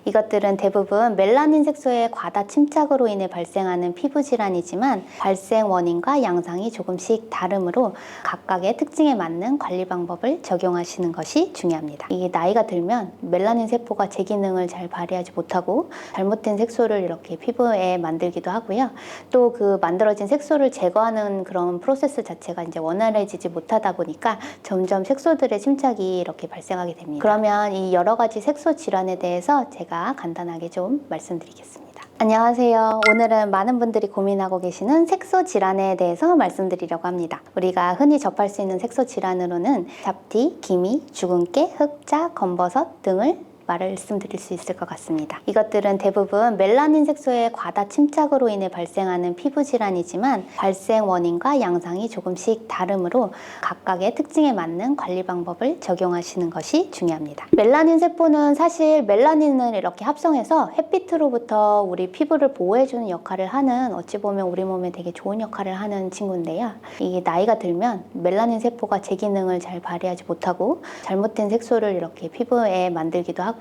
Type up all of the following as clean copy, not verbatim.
이것들은 대부분 멜라닌 색소의 과다 침착으로 인해 발생하는 피부 질환이지만 발생 원인과 양상이 조금씩 다르므로 각각의 특징에 맞는 관리 방법을 적용하시는 것이 중요합니다. 이게 나이가 들면 멜라닌 세포가 제 기능을 잘 발휘하지 못하고 잘못된 색소를 이렇게 피부에 만들기도 하고요. 또 그 만들어진 색소를 제거하는 그런 프로세스 자체가 이제 원활해지지 못하다 보니까 점점 색소들의 침착이 이렇게 발생하게 됩니다. 그러면 이 여러 가지 색소 질환에 대해서 제가 간단하게 좀 말씀드리겠습니다. 안녕하세요. 오늘은 많은 분들이 고민하고 계시는 색소 질환에 대해서 말씀드리려고 합니다. 우리가 흔히 접할 수 있는 색소 질환으로는 잡티, 기미, 주근깨, 흑자, 검버섯 등을 말씀드릴 수 있을 것 같습니다. 이것들은 대부분 멜라닌 색소의 과다 침착으로 인해 발생하는 피부 질환이지만 발생 원인과 양상이 조금씩 다르므로 각각의 특징에 맞는 관리 방법을 적용하시는 것이 중요합니다. 멜라닌 세포는 사실 멜라닌을 이렇게 합성해서 햇빛으로부터 우리 피부를 보호해주는 역할을 하는, 어찌 보면 우리 몸에 되게 좋은 역할을 하는 친구인데요. 이게 나이가 들면 멜라닌 세포가 제 기능을 잘 발휘하지 못하고 잘못된 색소를 이렇게 피부에 만들기도 하고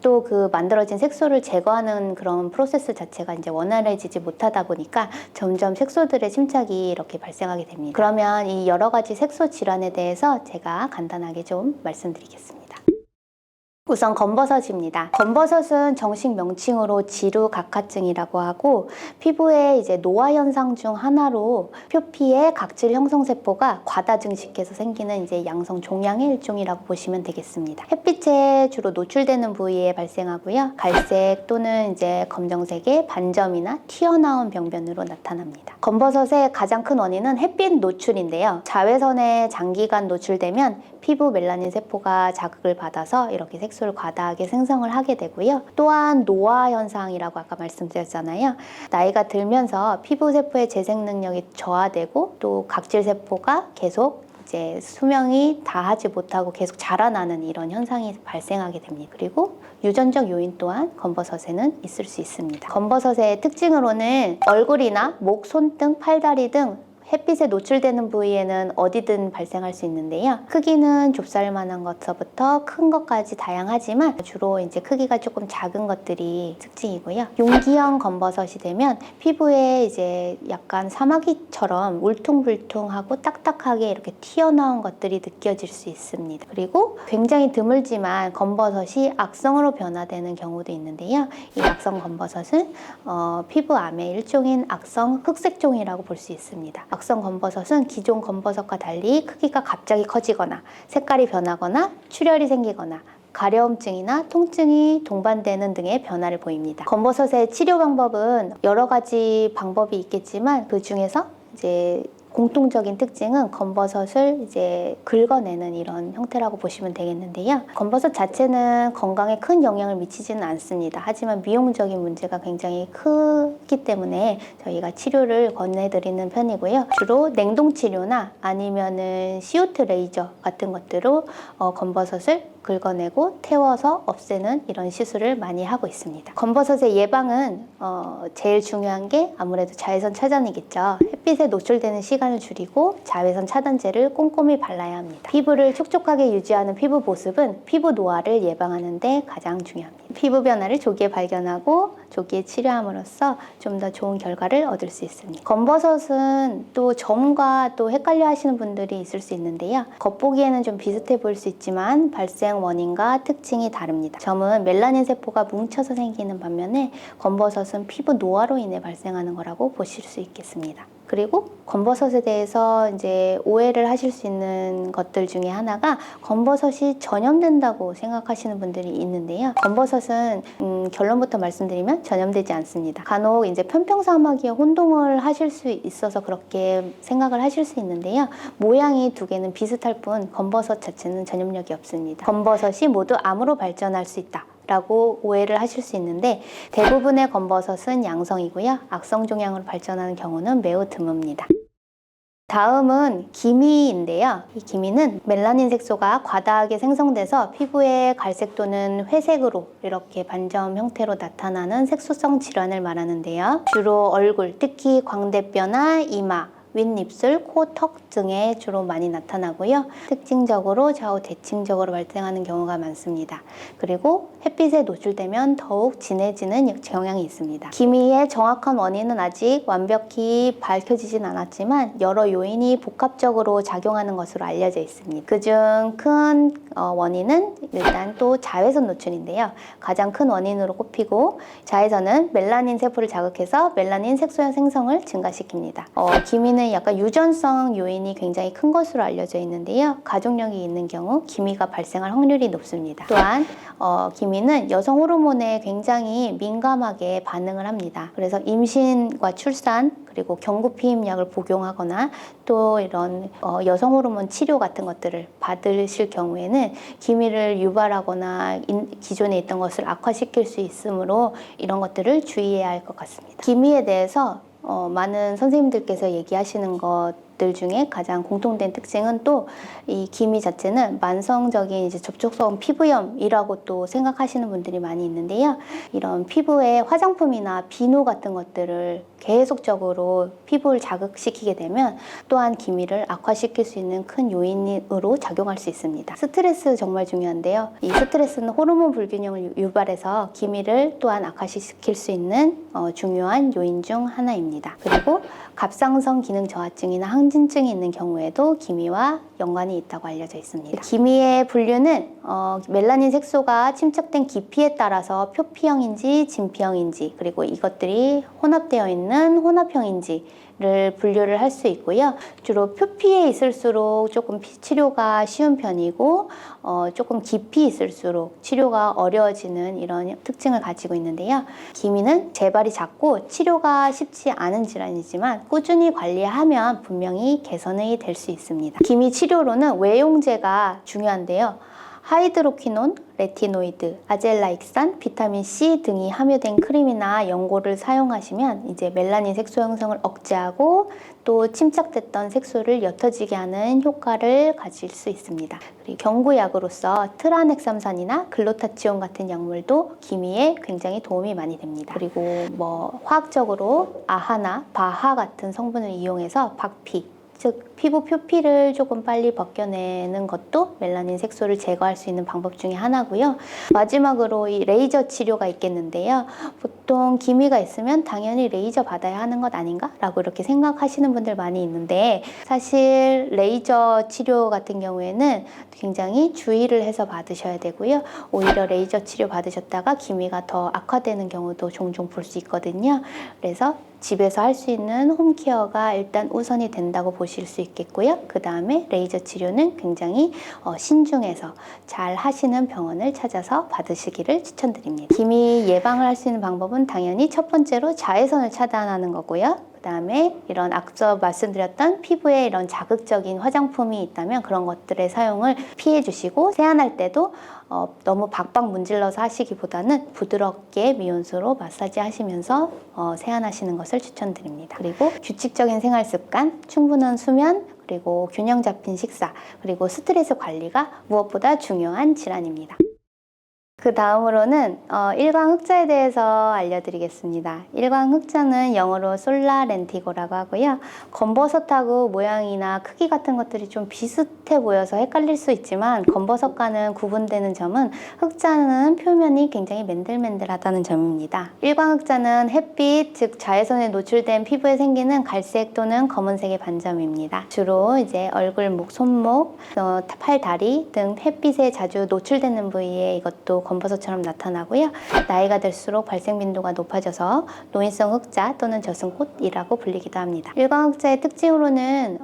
또 그 만들어진 색소를 제거하는 그런 프로세스 자체가 이제 원활해지지 못하다 보니까 점점 색소들의 침착이 이렇게 발생하게 됩니다. 그러면 이 여러 가지 색소 질환에 대해서 제가 간단하게 좀 말씀드리겠습니다. 우선 검버섯입니다. 검버섯은 정식 명칭으로 지루각화증이라고 하고 피부에 이제 노화 현상 중 하나로 표피의 각질 형성 세포가 과다 증식해서 생기는 이제 양성 종양의 일종이라고 보시면 되겠습니다. 햇빛에 주로 노출되는 부위에 발생하고요. 갈색 또는 이제 검정색의 반점이나 튀어나온 병변으로 나타납니다. 검버섯의 가장 큰 원인은 햇빛 노출인데요. 자외선에 장기간 노출되면 피부 멜라닌 세포가 자극을 받아서 이렇게 색소를 과다하게 생성을 하게 되고요. 또한 노화 현상이라고 아까 말씀드렸잖아요. 나이가 들면서 피부 세포의 재생 능력이 저하되고 또 각질 세포가 계속 이제 수명이 다하지 못하고 계속 자라나는 이런 현상이 발생하게 됩니다. 그리고 유전적 요인 또한 검버섯에는 있을 수 있습니다. 검버섯의 특징으로는 얼굴이나 목, 손등, 팔다리 등 햇빛에 노출되는 부위에는 어디든 발생할 수 있는데요. 크기는 좁쌀만한 것서부터 큰 것까지 다양하지만 주로 이제 크기가 조금 작은 것들이 특징이고요. 용기형 검버섯이 되면 피부에 이제 약간 사마귀처럼 울퉁불퉁하고 딱딱하게 이렇게 튀어나온 것들이 느껴질 수 있습니다. 그리고 굉장히 드물지만 검버섯이 악성으로 변화되는 경우도 있는데요. 이 악성 검버섯은 피부암의 일종인 악성 흑색종이라고 볼 수 있습니다. 악성 검버섯은 기존 검버섯과 달리 크기가 갑자기 커지거나 색깔이 변하거나 출혈이 생기거나 가려움증이나 통증이 동반되는 등의 변화를 보입니다. 검버섯의 치료 방법은 여러 가지 방법이 있겠지만 그 중에서 이제 공통적인 특징은 검버섯을 이제 긁어내는 이런 형태라고 보시면 되겠는데요. 검버섯 자체는 건강에 큰 영향을 미치지는 않습니다. 하지만 미용적인 문제가 굉장히 크기 때문에 저희가 치료를 권해드리는 편이고요. 주로 냉동 치료나 아니면은 CO2 레이저 같은 것들로 검버섯을 긁어내고 태워서 없애는 이런 시술을 많이 하고 있습니다. 검버섯의 예방은 제일 중요한 게 아무래도 자외선 차단이겠죠. 햇빛에 노출되는 시간을 줄이고 자외선 차단제를 꼼꼼히 발라야 합니다. 피부를 촉촉하게 유지하는 피부 보습은 피부 노화를 예방하는 데 가장 중요합니다. 피부 변화를 조기에 발견하고 조기에 치료함으로써 좀 더 좋은 결과를 얻을 수 있습니다. 검버섯은 또 점과 또 헷갈려 하시는 분들이 있을 수 있는데요. 겉보기에는 좀 비슷해 보일 수 있지만 발생 원인과 특징이 다릅니다. 점은 멜라닌 세포가 뭉쳐서 생기는 반면에 검버섯은 피부 노화로 인해 발생하는 거라고 보실 수 있겠습니다. 그리고 검버섯에 대해서 이제 오해를 하실 수 있는 것들 중에 하나가 검버섯이 전염된다고 생각하시는 분들이 있는데요. 검버섯은 결론부터 말씀드리면 전염되지 않습니다. 간혹 이제 편평사마귀와 혼동을 하실 수 있어서 그렇게 생각을 하실 수 있는데요. 모양이 두 개는 비슷할 뿐 검버섯 자체는 전염력이 없습니다. 검버섯이 모두 암으로 발전할 수 있다 라고 오해를 하실 수 있는데 대부분의 검버섯은 양성이고요. 악성 종양으로 발전하는 경우는 매우 드뭅니다. 다음은 기미인데요. 이 기미는 멜라닌 색소가 과다하게 생성돼서 피부에 갈색 또는 회색으로 이렇게 반점 형태로 나타나는 색소성 질환을 말하는데요. 주로 얼굴, 특히 광대뼈나 이마, 윗입술, 코, 턱 등에 주로 많이 나타나고요. 특징적으로 좌우 대칭적으로 발생하는 경우가 많습니다. 그리고 햇빛에 노출되면 더욱 진해지는 경향이 있습니다. 기미의 정확한 원인은 아직 완벽히 밝혀지진 않았지만 여러 요인이 복합적으로 작용하는 것으로 알려져 있습니다. 그중 큰 원인은 일단 또 자외선 노출인데요. 가장 큰 원인으로 꼽히고, 자외선은 멜라닌 세포를 자극해서 멜라닌 색소의 생성을 증가시킵니다. 기미는 약간 유전성 요인이 굉장히 큰 것으로 알려져 있는데요. 가족력이 있는 경우 기미가 발생할 확률이 높습니다. 또한 기미는 여성 호르몬에 굉장히 민감하게 반응을 합니다. 그래서 임신과 출산, 그리고 경구 피임약을 복용하거나 또 이런 여성 호르몬 치료 같은 것들을 받으실 경우에는 기미를 유발하거나 기존에 있던 것을 악화시킬 수 있으므로 이런 것들을 주의해야 할 것 같습니다. 기미에 대해서 많은 선생님들께서 얘기하시는 것들 중에 가장 공통된 특징은 또 이 기미 자체는 만성적인 이제 접촉성 피부염이라고 또 생각하시는 분들이 많이 있는데요. 이런 피부에 화장품이나 비누 같은 것들을 계속적으로 피부를 자극시키게 되면 또한 기미를 악화시킬 수 있는 큰 요인으로 작용할 수 있습니다. 스트레스 정말 중요한데요. 이 스트레스는 호르몬 불균형을 유발해서 기미를 또한 악화시킬 수 있는 중요한 요인 중 하나입니다. 그리고 갑상선 기능 저하증이나 항진증이 있는 경우에도 기미와 연관이 있다고 알려져 있습니다. 기미의 분류는 멜라닌 색소가 침착된 깊이에 따라서 표피형인지 진피형인지, 그리고 이것들이 혼합되어 있는 혼합형인지를 분류를 할 수 있고요. 주로 표피에 있을수록 조금 치료가 쉬운 편이고 조금 깊이 있을수록 치료가 어려워지는 이런 특징을 가지고 있는데요. 기미는 재발이 작고 치료가 쉽지 않은 질환이지만 꾸준히 관리하면 분명히 개선이 될 수 있습니다. 기미 치료로는 외용제가 중요한데요. 하이드로퀴논, 레티노이드, 아젤라익산, 비타민C 등이 함유된 크림이나 연고를 사용하시면 이제 멜라닌 색소 형성을 억제하고 또 침착됐던 색소를 옅어지게 하는 효과를 가질 수 있습니다. 그리고 경구약으로서 트라넥삼산이나 글루타치온 같은 약물도 기미에 굉장히 도움이 많이 됩니다. 그리고 화학적으로 아하나 바하 같은 성분을 이용해서 박피, 즉 피부 표피를 조금 빨리 벗겨내는 것도 멜라닌 색소를 제거할 수 있는 방법 중에 하나고요. 마지막으로 이 레이저 치료가 있겠는데요. 보통 기미가 있으면 당연히 레이저 받아야 하는 것 아닌가? 라고 이렇게 생각하시는 분들 많이 있는데, 사실 레이저 치료 같은 경우에는 굉장히 주의를 해서 받으셔야 되고요. 오히려 레이저 치료 받으셨다가 기미가 더 악화되는 경우도 종종 볼 수 있거든요. 그래서 집에서 할 수 있는 홈케어가 일단 우선이 된다고 보실 수 있겠고요. 그 다음에 레이저 치료는 굉장히 신중해서 잘 하시는 병원을 찾아서 받으시기를 추천드립니다. 기미 예방을 할 수 있는 방법은 당연히 첫 번째로 자외선을 차단하는 거고요. 그 다음에 이런 앞서 말씀드렸던 피부에 이런 자극적인 화장품이 있다면 그런 것들의 사용을 피해 주시고, 세안할 때도 너무 박박 문질러서 하시기보다는 부드럽게 미온수로 마사지 하시면서 세안하시는 것을 추천드립니다. 그리고 규칙적인 생활 습관, 충분한 수면, 그리고 균형 잡힌 식사, 그리고 스트레스 관리가 무엇보다 중요한 질환입니다. 그 다음으로는 일광흑자에 대해서 알려드리겠습니다. 일광흑자는 영어로 솔라렌티고라고 하고요. 검버섯하고 모양이나 크기 같은 것들이 좀 비슷해 보여서 헷갈릴 수 있지만, 검버섯과는 구분되는 점은 흑자는 표면이 굉장히 맨들맨들하다는 점입니다. 일광흑자는 햇빛, 즉 자외선에 노출된 피부에 생기는 갈색 또는 검은색의 반점입니다. 주로 이제 얼굴, 목, 손목, 팔, 다리 등 햇빛에 자주 노출되는 부위에 이것도 검버섯처럼 나타나고요. 나이가 들수록 발생 빈도가 높아져서 노인성 흑자 또는 젖은꽃이라고 불리기도 합니다. 일광흑자의 특징으로는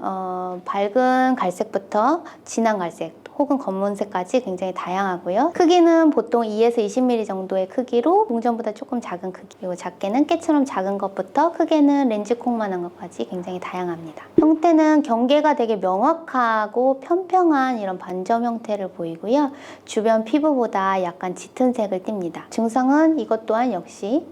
밝은 갈색부터 진한 갈색 혹은 검은색까지 굉장히 다양하고요. 크기는 보통 2에서 20mm 정도의 크기로 동전보다 조금 작은 크기, 그리고 작게는 깨처럼 작은 것부터 크게는 렌즈콩만한 것까지 굉장히 다양합니다. 형태는 경계가 되게 명확하고 평평한 이런 반점 형태를 보이고요. 주변 피부보다 약간 짙은 색을 띱니다. 증상은 이것 또한 역시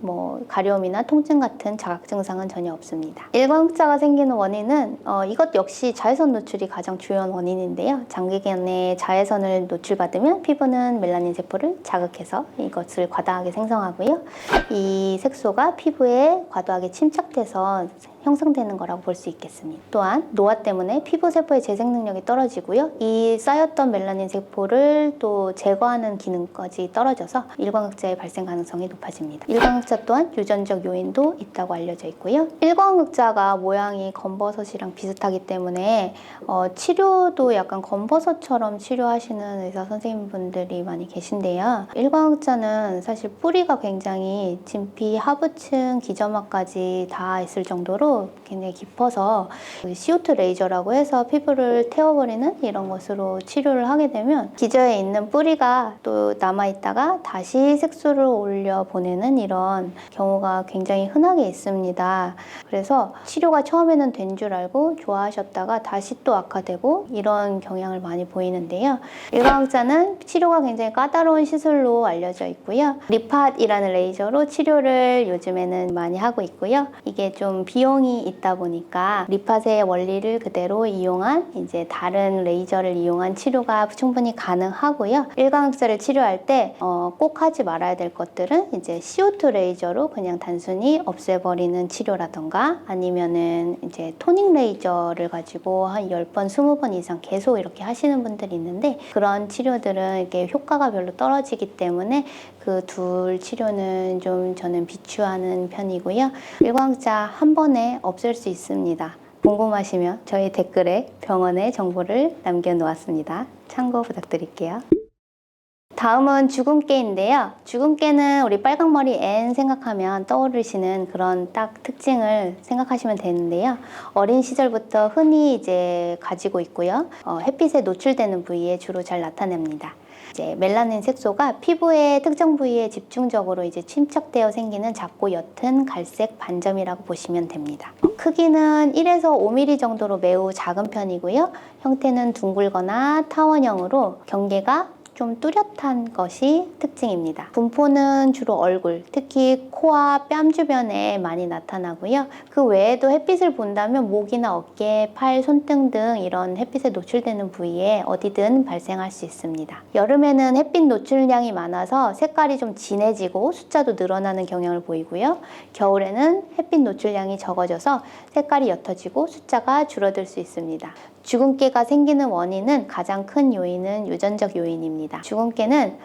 가려움이나 통증 같은 자각 증상은 전혀 없습니다. 일광흑자가 생기는 원인은 이것 역시 자외선 노출이 가장 주요한 원인인데요. 장기간의 자외선을 노출받으면 피부는 멜라닌 세포를 자극해서 이것을 과다하게 생성하고요. 이 색소가 피부에 과도하게 침착돼서 형성되는 거라고 볼 수 있겠습니다. 또한 노화 때문에 피부 세포의 재생 능력이 떨어지고요. 이 쌓였던 멜라닌 세포를 또 제거하는 기능까지 떨어져서 일광흑자의 발생 가능성이 높아집니다. 일광흑자 또한 유전적 요인도 있다고 알려져 있고요. 일광흑자가 모양이 검버섯이랑 비슷하기 때문에 치료도 약간 검버섯처럼 치료하시는 의사 선생님분들이 많이 계신데요. 일광흑자는 사실 뿌리가 굉장히 진피 하부층 기저막까지 다 있을 정도로 굉장히 깊어서 CO2 레이저라고 해서 피부를 태워버리는 이런 것으로 치료를 하게 되면 기저에 있는 뿌리가 또 남아있다가 다시 색소를 올려 보내는 이런 경우가 굉장히 흔하게 있습니다. 그래서 치료가 처음에는 된 줄 알고 좋아하셨다가 다시 또 악화되고 이런 경향을 많이 보이는데요. 일광흑자는 치료가 굉장히 까다로운 시술로 알려져 있고요. 리팟이라는 레이저로 치료를 요즘에는 많이 하고 있고요. 이게 좀 비용이 있다 보니까 리팟의 원리를 그대로 이용한 이제 다른 레이저를 이용한 치료가 충분히 가능하고요. 일광흑자를 치료할 때 꼭 하지 말아야 될 것들은 이제 CO2 레이저로 그냥 단순히 없애버리는 치료라던가 아니면은 이제 토닝 레이저를 가지고 한 10번, 20번 이상 계속 이렇게 하시는 분들이 있는데 그런 치료들은 이렇게 효과가 별로 떨어지기 때문에 그 둘 치료는 좀 저는 비추하는 편이고요. 일광흑자 한 번에 없앨 수 있습니다. 궁금하시면 저희 댓글에 병원의 정보를 남겨놓았습니다. 참고 부탁드릴게요. 다음은 주근깨인데요. 주근깨는 우리 빨강머리 앤 생각하면 떠오르시는 그런 딱 특징을 생각하시면 되는데요. 어린 시절부터 흔히 이제 가지고 있고요. 햇빛에 노출되는 부위에 주로 잘 나타납니다. 이제 멜라닌 색소가 피부의 특정 부위에 집중적으로 이제 침착되어 생기는 작고 옅은 갈색 반점이라고 보시면 됩니다. 크기는 1에서 5mm 정도로 매우 작은 편이고요. 형태는 둥글거나 타원형으로 경계가 좀 뚜렷한 것이 특징입니다. 분포는 주로 얼굴, 특히 코와 뺨 주변에 많이 나타나고요. 그 외에도 햇빛을 본다면 목이나 어깨, 팔, 손등 등 이런 햇빛에 노출되는 부위에 어디든 발생할 수 있습니다. 여름에는 햇빛 노출량이 많아서 색깔이 좀 진해지고 숫자도 늘어나는 경향을 보이고요. 겨울에는 햇빛 노출량이 적어져서 색깔이 옅어지고 숫자가 줄어들 수 있습니다. 주근깨가 생기는 원인은 가장 큰 요인은 유전적 요인입니다. 주근깨는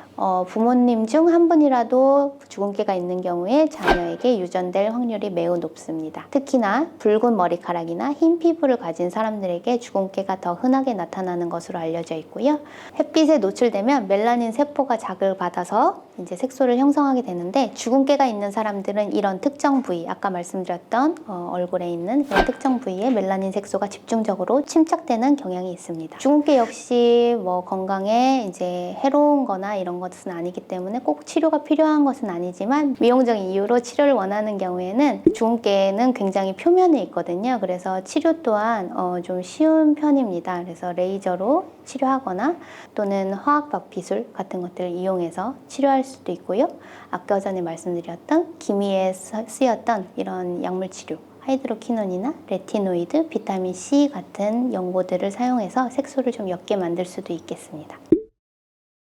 부모님 중 한 분이라도 주근깨가 있는 경우에 자녀에게 유전될 확률이 매우 높습니다. 특히나 붉은 머리카락이나 흰 피부를 가진 사람들에게 주근깨가 더 흔하게 나타나는 것으로 알려져 있고요. 햇빛에 노출되면 멜라닌 세포가 자극을 받아서 이제 색소를 형성하게 되는데 주근깨가 있는 사람들은 이런 특정 부위, 아까 말씀드렸던 얼굴에 있는 그런 특정 부위에 멜라닌 색소가 집중적으로 침착되는 경향이 있습니다. 주근깨 역시 뭐 건강에 이제 해로운 거나 이런 것은 아니기 때문에 꼭 치료가 필요한 것은 아니지만 미용적인 이유로 치료를 원하는 경우에는 주근깨는 굉장히 표면에 있거든요. 그래서 치료 또한 좀 쉬운 편입니다. 그래서 레이저로 치료하거나 또는 화학 박피술 같은 것들을 이용해서 치료할 수도 있고요. 아까 전에 말씀드렸던 기미에 쓰였던 이런 약물 치료 하이드로퀴논이나 레티노이드, 비타민C 같은 연고들을 사용해서 색소를 좀 옅게 만들 수도 있겠습니다.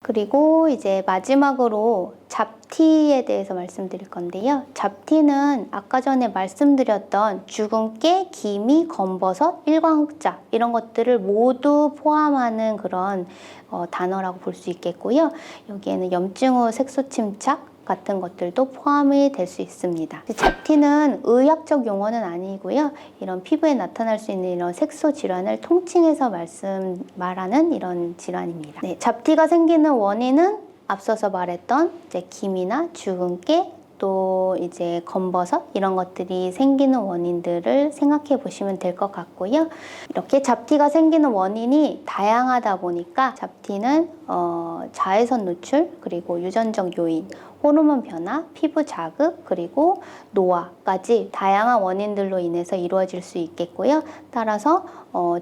그리고 이제 마지막으로 잡티에 대해서 말씀드릴 건데요. 잡티는 아까 전에 말씀드렸던 주근깨, 기미, 검버섯, 일광흑자 이런 것들을 모두 포함하는 그런 단어라고 볼 수 있겠고요. 여기에는 염증 후 색소 침착 같은 것들도 포함이 될 수 있습니다. 잡티는 의학적 용어는 아니고요. 이런 피부에 나타날 수 있는 이런 색소 질환을 통칭해서 말하는 이런 질환입니다. 네, 잡티가 생기는 원인은 앞서서 말했던 이제 기미나 주근깨 또 이제 검버섯 이런 것들이 생기는 원인들을 생각해 보시면 될 것 같고요. 이렇게 잡티가 생기는 원인이 다양하다 보니까 잡티는 자외선 노출 그리고 유전적 요인 호르몬 변화, 피부 자극, 그리고 노화까지 다양한 원인들로 인해서 이루어질 수 있겠고요. 따라서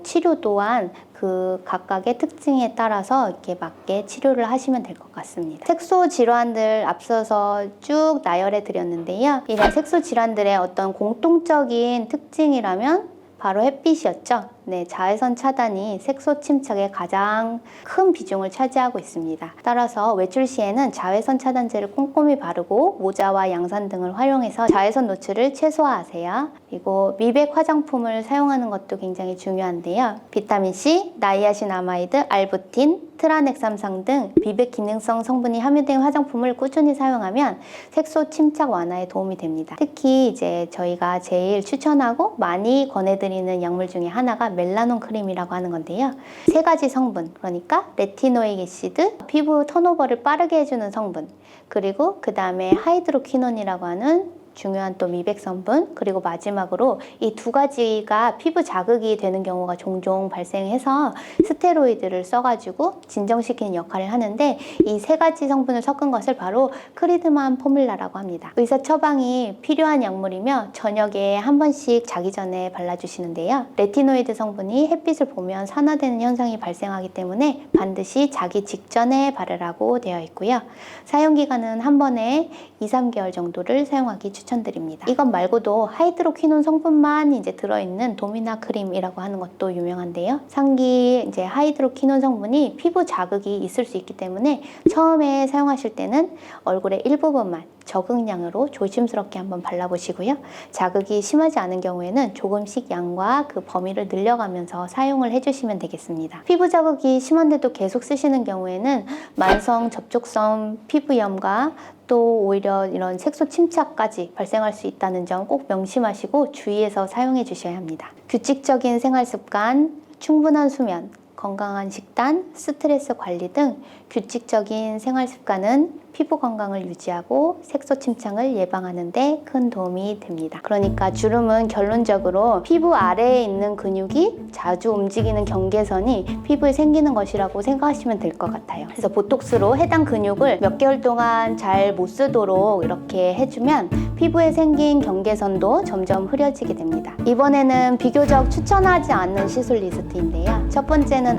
치료 또한 그 각각의 특징에 따라서 이렇게 맞게 치료를 하시면 될 것 같습니다. 색소 질환들 앞서서 쭉 나열해 드렸는데요. 이런 색소 질환들의 어떤 공통적인 특징이라면 바로 햇빛이었죠. 네, 자외선 차단이 색소 침착에 가장 큰 비중을 차지하고 있습니다. 따라서 외출 시에는 자외선 차단제를 꼼꼼히 바르고 모자와 양산 등을 활용해서 자외선 노출을 최소화하세요. 그리고 미백 화장품을 사용하는 것도 굉장히 중요한데요. 비타민C, 나이아신아마이드, 알부틴, 트라넥삼상 등 미백 기능성 성분이 함유된 화장품을 꾸준히 사용하면 색소 침착 완화에 도움이 됩니다. 특히 이제 저희가 제일 추천하고 많이 권해드리는 약물 중에 하나가 멜라논 크림이라고 하는 건데요. 3가지 성분, 그러니까 레티노익 애시드, 피부 턴오버를 빠르게 해주는 성분, 그리고 그 다음에 하이드로퀴논이라고 하는 중요한 또 미백 성분, 그리고 마지막으로 이 2가지가 피부 자극이 되는 경우가 종종 발생해서 스테로이드를 써가지고 진정시키는 역할을 하는데, 이 3가지 성분을 섞은 것을 바로 크리드만 포뮬라라고 합니다. 의사 처방이 필요한 약물이며 저녁에 한 번씩 자기 전에 발라주시는데요. 레티노이드 성분이 햇빛을 보면 산화되는 현상이 발생하기 때문에 반드시 자기 직전에 바르라고 되어 있고요. 사용기간은 한 번에 2-3개월 정도를 사용하기 추천드립니다. 이것 말고도 하이드로퀴논 성분만 이제 들어있는 도미나 크림이라고 하는 것도 유명한데요. 상기 이제 하이드로퀴논 성분이 피부 자극이 있을 수 있기 때문에 처음에 사용하실 때는 얼굴의 일부분만 적응량으로 조심스럽게 한번 발라보시고요. 자극이 심하지 않은 경우에는 조금씩 양과 그 범위를 늘려가면서 사용을 해주시면 되겠습니다. 피부 자극이 심한데도 계속 쓰시는 경우에는 만성 접촉성 피부염과 또 오히려 이런 색소 침착까지 발생할 수 있다는 점 꼭 명심하시고 주의해서 사용해 주셔야 합니다. 규칙적인 생활 습관, 충분한 수면, 건강한 식단, 스트레스 관리 등 규칙적인 생활 습관은 피부 건강을 유지하고 색소 침착을 예방하는 데 큰 도움이 됩니다. 그러니까 주름은 결론적으로 피부 아래에 있는 근육이 자주 움직이는 경계선이 피부에 생기는 것이라고 생각하시면 될 것 같아요. 그래서 보톡스로 해당 근육을 몇 개월 동안 잘 못 쓰도록 이렇게 해주면 피부에 생긴 경계선도 점점 흐려지게 됩니다. 이번에는 비교적 추천하지 않는 시술 리스트인데요. 첫 번째는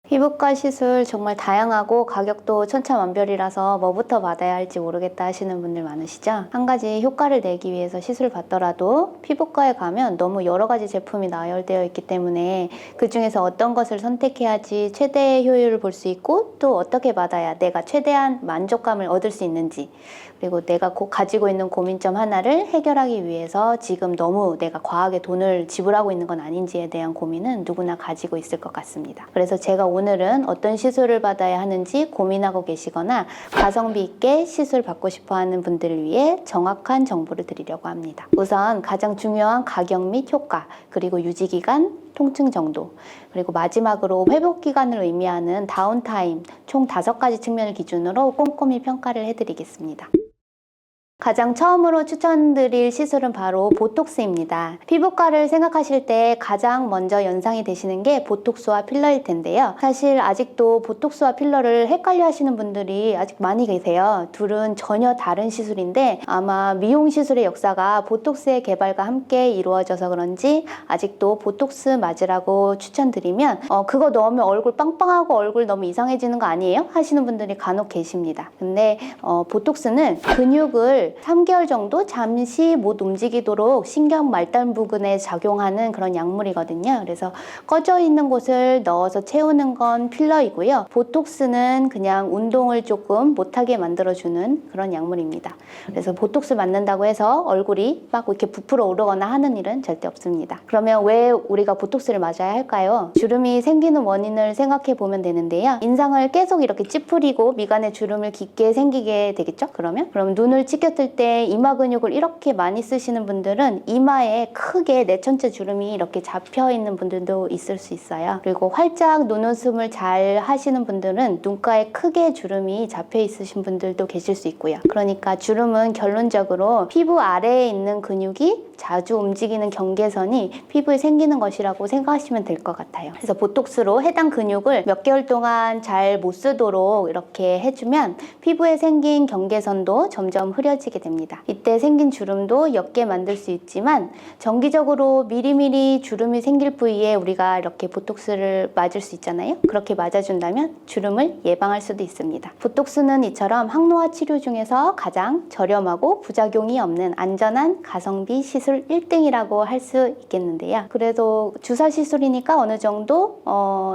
피부과 시술 정말 다양하고 가격도 천차만별이라서 뭐부터 받아야 할지 모르겠다 하시는 분들 많으시죠? 한 가지 효과를 내기 위해서 시술을 받더라도 피부과에 가면 너무 여러 가지 제품이 나열되어 있기 때문에 그 중에서 어떤 것을 선택해야지 최대의 효율을 볼 수 있고 또 어떻게 받아야 내가 최대한 만족감을 얻을 수 있는지, 그리고 내가 가지고 있는 고민점 하나를 해결하기 위해서 지금 너무 내가 과하게 돈을 지불하고 있는 건 아닌지에 대한 고민은 누구나 가지고 있을 것 같습니다. 그래서 제가 오늘은 어떤 시술을 받아야 하는지 고민하고 계시거나 가성비 있게 시술 받고 싶어 하는 분들을 위해 정확한 정보를 드리려고 합니다. 우선 가장 중요한 가격 및 효과, 그리고 유지기간, 통증 정도, 그리고 마지막으로 회복기간을 의미하는 다운타임, 총 5가지 측면을 기준으로 꼼꼼히 평가를 해드리겠습니다. 가장 처음으로 추천드릴 시술은 바로 보톡스입니다. 피부과를 생각하실 때 가장 먼저 연상이 되시는 게 보톡스와 필러일 텐데요. 사실 아직도 보톡스와 필러를 헷갈려 하시는 분들이 아직 많이 계세요. 둘은 전혀 다른 시술인데 아마 미용 시술의 역사가 보톡스의 개발과 함께 이루어져서 그런지 아직도 보톡스 맞으라고 추천드리면 그거 넣으면 얼굴 빵빵하고 얼굴 너무 이상해지는 거 아니에요? 하시는 분들이 간혹 계십니다. 근데 보톡스는 근육을 3개월 정도 잠시 못 움직이도록 신경 말단 부근에 작용하는 그런 약물이거든요. 그래서 꺼져 있는 곳을 넣어서 채우는 건 필러이고요. 보톡스는 그냥 운동을 조금 못하게 만들어주는 그런 약물입니다. 그래서 보톡스 맞는다고 해서 얼굴이 막 이렇게 부풀어 오르거나 하는 일은 절대 없습니다. 그러면 왜 우리가 보톡스를 맞아야 할까요? 주름이 생기는 원인을 생각해 보면 되는데요. 인상을 계속 이렇게 찌푸리고 미간에 주름을 깊게 생기게 되겠죠? 그럼 눈을 치켜 때 이마 근육을 이렇게 많이 쓰시는 분들은 이마에 크게 내천체 주름이 이렇게 잡혀 있는 분들도 있을 수 있어요. 그리고 활짝 눈웃음을 잘 하시는 분들은 눈가에 크게 주름이 잡혀 있으신 분들도 계실 수 있고요. 그러니까 주름은 결론적으로 피부 아래에 있는 근육이 자주 움직이는 경계선이 피부에 생기는 것이라고 생각하시면 될 것 같아요. 그래서 보톡스로 해당 근육을 몇 개월 동안 잘 못 쓰도록 이렇게 해주면 피부에 생긴 경계선도 점점 흐려지게 커지게 됩니다. 이때 생긴 주름도 옅게 만들 수 있지만 정기적으로 미리미리 주름이 생길 부위에 우리가 이렇게 보톡스를 맞을 수 있잖아요. 그렇게 맞아준다면 주름을 예방할 수도 있습니다. 보톡스는 이처럼 항노화 치료 중에서 가장 저렴하고 부작용이 없는 안전한 가성비 시술 1등이라고 할 수 있겠는데요. 그래도 주사 시술이니까 어느 정도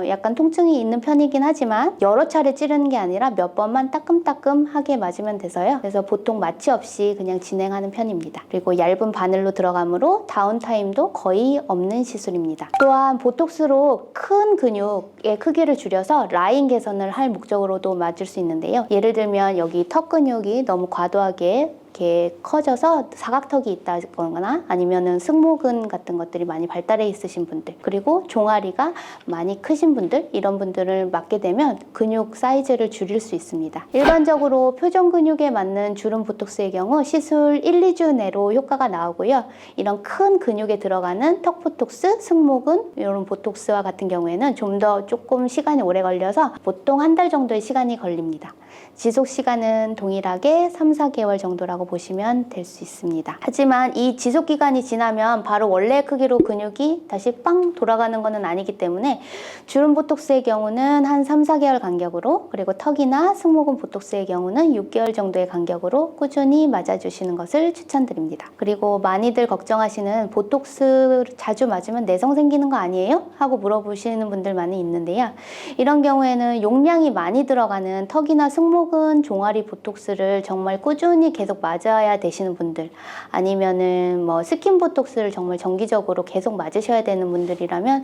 약간 통증이 있는 편이긴 하지만 여러 차례 찌르는 게 아니라 몇 번만 따끔따끔하게 맞으면 돼서요. 그래서 보통 마취 없이 그냥 진행하는 편입니다. 그리고 얇은 바늘로 들어가므로 다운타임도 거의 없는 시술입니다. 또한 보톡스로 큰 근육의 크기를 줄여서 라인 개선을 할 목적으로도 맞을 수 있는데요. 예를 들면 여기 턱 근육이 너무 과도하게 이렇게 커져서 사각턱이 있다거나 아니면은 승모근 같은 것들이 많이 발달해 있으신 분들, 그리고 종아리가 많이 크신 분들, 이런 분들을 맞게 되면 근육 사이즈를 줄일 수 있습니다. 일반적으로 표정 근육에 맞는 주름 보톡스의 경우 시술 1, 2주 내로 효과가 나오고요. 이런 큰 근육에 들어가는 턱 보톡스, 승모근 이런 보톡스와 같은 경우에는 좀 더 조금 시간이 오래 걸려서 보통 한 달 정도의 시간이 걸립니다. 지속 시간은 동일하게 3, 4개월 정도라고 보시면 될 수 있습니다. 하지만 이 지속 기간이 지나면 바로 원래 크기로 근육이 다시 빵 돌아가는 것은 아니기 때문에 주름 보톡스의 경우는 한 3, 4개월 간격으로, 그리고 턱이나 승모근 보톡스의 경우는 6개월 정도의 간격으로 꾸준히 맞아주시는 것을 추천드립니다. 그리고 많이들 걱정하시는 보톡스 자주 맞으면 내성 생기는 거 아니에요? 하고 물어보시는 분들 많이 있는데요. 이런 경우에는 용량이 많이 들어가는 턱이나 승모근, 종아리 보톡스를 정말 꾸준히 계속 맞아야 되시는 분들, 아니면은 뭐 스킨 보톡스를 정말 정기적으로 계속 맞으셔야 되는 분들이라면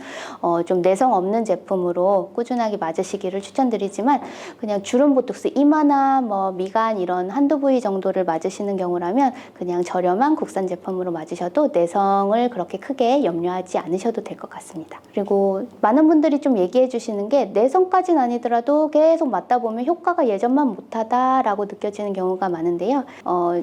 좀 내성 없는 제품으로 꾸준하게 맞으시기를 추천드리지만, 그냥 주름 보톡스 이마나 뭐 미간 이런 한두 부위 정도를 맞으시는 경우라면 그냥 저렴한 국산 제품으로 맞으셔도 내성을 그렇게 크게 염려하지 않으셔도 될 것 같습니다. 그리고 많은 분들이 좀 얘기해 주시는 게 내성까지는 아니더라도 계속 맞다 보면 효과가 예전만 못하다라고 느껴지는 경우가 많은데요.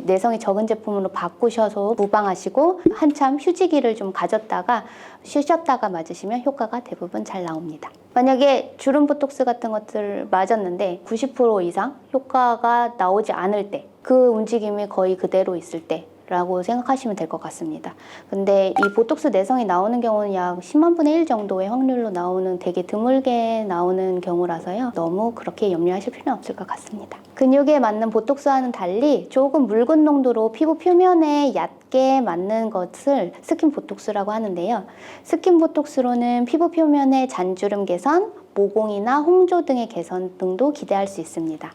내성이 적은 제품으로 바꾸셔서 무방하시고 한참 휴지기를 좀 가졌다가 쉬셨다가 맞으시면 효과가 대부분 잘 나옵니다. 만약에 주름 보톡스 같은 것들을 맞았는데 90% 이상 효과가 나오지 않을 때, 그 움직임이 거의 그대로 있을 때 라고 생각하시면 될 것 같습니다. 근데 이 보톡스 내성이 나오는 경우는 약 10만 분의 1 정도의 확률로 나오는, 되게 드물게 나오는 경우라서요. 너무 그렇게 염려하실 필요는 없을 것 같습니다. 근육에 맞는 보톡스와는 달리 조금 묽은 농도로 피부 표면에 얕게 맞는 것을 스킨 보톡스라고 하는데요. 스킨 보톡스로는 피부 표면의 잔주름 개선, 모공이나 홍조 등의 개선 등도 기대할 수 있습니다.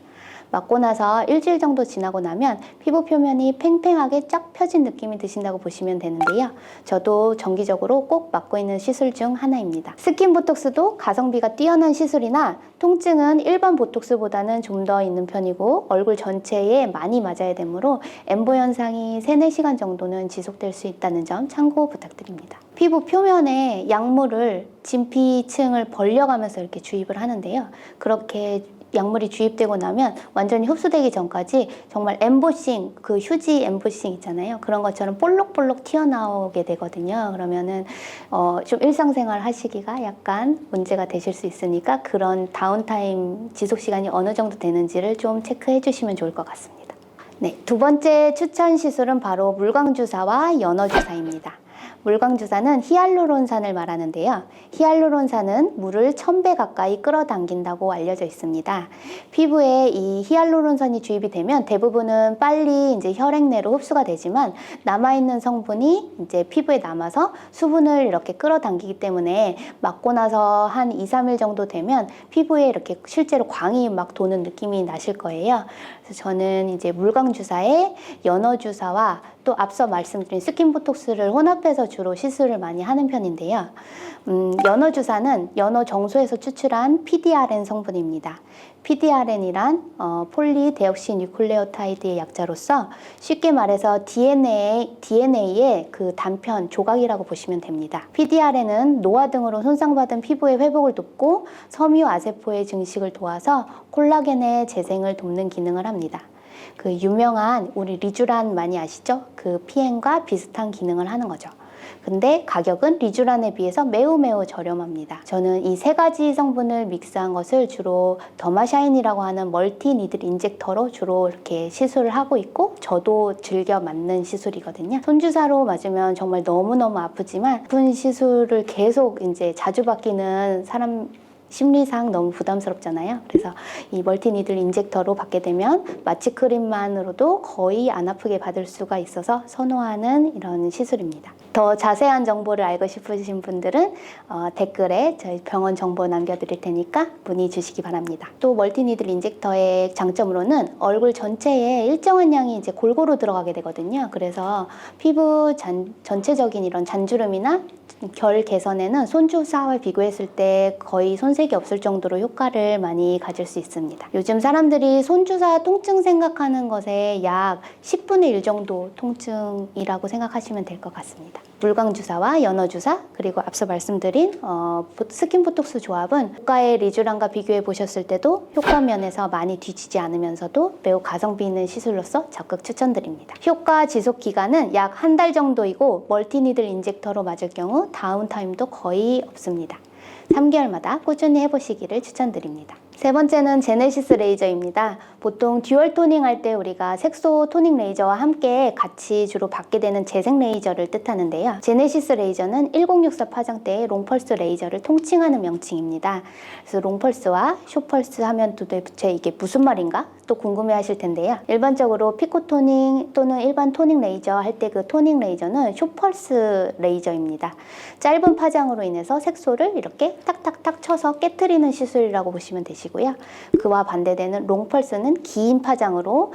맞고 나서 일주일 정도 지나고 나면 피부 표면이 팽팽하게 쫙 펴진 느낌이 드신다고 보시면 되는데요. 저도 정기적으로 꼭 맞고 있는 시술 중 하나입니다. 스킨 보톡스도 가성비가 뛰어난 시술이나 통증은 일반 보톡스보다는 좀 더 있는 편이고 얼굴 전체에 많이 맞아야 되므로 엠보 현상이 3, 4시간 정도는 지속될 수 있다는 점 참고 부탁드립니다. 피부 표면에 약물을 진피층을 벌려가면서 이렇게 주입을 하는데요. 그렇게 약물이 주입되고 나면 완전히 흡수되기 전까지 정말 엠보싱, 그 휴지 엠보싱 있잖아요. 그런 것처럼 볼록볼록 튀어나오게 되거든요. 그러면은 좀 일상생활 하시기가 약간 문제가 되실 수 있으니까 그런 다운타임 지속 시간이 어느 정도 되는지를 좀 체크해 주시면 좋을 것 같습니다. 네, 두 번째 추천 시술은 바로 물광주사와 연어주사입니다. 물광주사는 히알루론산을 말하는데요. 히알루론산은 물을 1000배 가까이 끌어당긴다고 알려져 있습니다. 피부에 이 히알루론산이 주입이 되면 대부분은 빨리 이제 혈액 내로 흡수가 되지만 남아있는 성분이 이제 피부에 남아서 수분을 이렇게 끌어당기기 때문에 맞고 나서 한 2, 3일 정도 되면 피부에 이렇게 실제로 광이 막 도는 느낌이 나실 거예요. 그래서 저는 이제 물광주사에 연어주사와 또 앞서 말씀드린 스킨보톡스를 혼합해서 주로 시술을 많이 하는 편인데요. 연어주사는 연어 정수에서 추출한 PDRN 성분입니다. PDRN이란 폴리데옥시뉴클레오타이드의 약자로서 쉽게 말해서 DNA의 그 단편 조각이라고 보시면 됩니다. PDRN은 노화 등으로 손상받은 피부의 회복을 돕고 섬유 아세포의 증식을 도와서 콜라겐의 재생을 돕는 기능을 합니다. 그 유명한 우리 리쥬란 많이 아시죠? 그 피행과 비슷한 기능을 하는 거죠. 근데 가격은 리쥬란에 비해서 매우 저렴합니다. 저는 이 세 가지 성분을 믹스한 것을 주로 더마샤인이라고 하는 멀티 니들 인젝터로 주로 이렇게 시술을 하고 있고, 저도 즐겨 맞는 시술이거든요. 손주사로 맞으면 정말 너무너무 아프지만 아픈 시술을 계속 이제 자주 받기는 사람 심리상 너무 부담스럽잖아요. 그래서 이 멀티니들 인젝터로 받게 되면 마취 크림만으로도 거의 안 아프게 받을 수가 있어서 선호하는 이런 시술입니다. 더 자세한 정보를 알고 싶으신 분들은 댓글에 저희 병원 정보 남겨드릴 테니까 문의 주시기 바랍니다. 또 멀티니들 인젝터의 장점으로는 얼굴 전체에 일정한 양이 이제 골고루 들어가게 되거든요. 그래서 피부 전체적인 이런 잔주름이나 결 개선에는 손주사와 비교했을 때 거의 손색이 없을 정도로 효과를 많이 가질 수 있습니다. 요즘 사람들이 손주사 통증 생각하는 것에 약 10분의 1 정도 통증이라고 생각하시면 될 것 같습니다. 물광주사와 연어주사, 그리고 앞서 말씀드린 스킨보톡스 조합은 고가의 리쥬란과 비교해 보셨을 때도 효과 면에서 많이 뒤지지 않으면서도 매우 가성비 있는 시술로서 적극 추천드립니다. 효과 지속 기간은 약 한 달 정도이고, 멀티니들 인젝터로 맞을 경우 다운타임도 거의 없습니다. 3개월마다 꾸준히 해보시기를 추천드립니다. 세 번째는 제네시스 레이저입니다. 보통 듀얼 토닝 할 때 우리가 색소 토닝 레이저와 함께 같이 주로 받게 되는 재생 레이저를 뜻하는데요. 제네시스 레이저는 1064 파장대의 롱펄스 레이저를 통칭하는 명칭입니다. 그래서 롱펄스와 숏펄스 하면 도대체 이게 무슨 말인가? 또 궁금해 하실 텐데요. 일반적으로 피코 토닝 또는 일반 토닝 레이저 할 때 그 토닝 레이저는 숏펄스 레이저입니다. 짧은 파장으로 인해서 색소를 이렇게 탁탁탁 쳐서 깨트리는 시술이라고 보시면 되시고요. 그와 반대되는 롱펄스는 긴 파장으로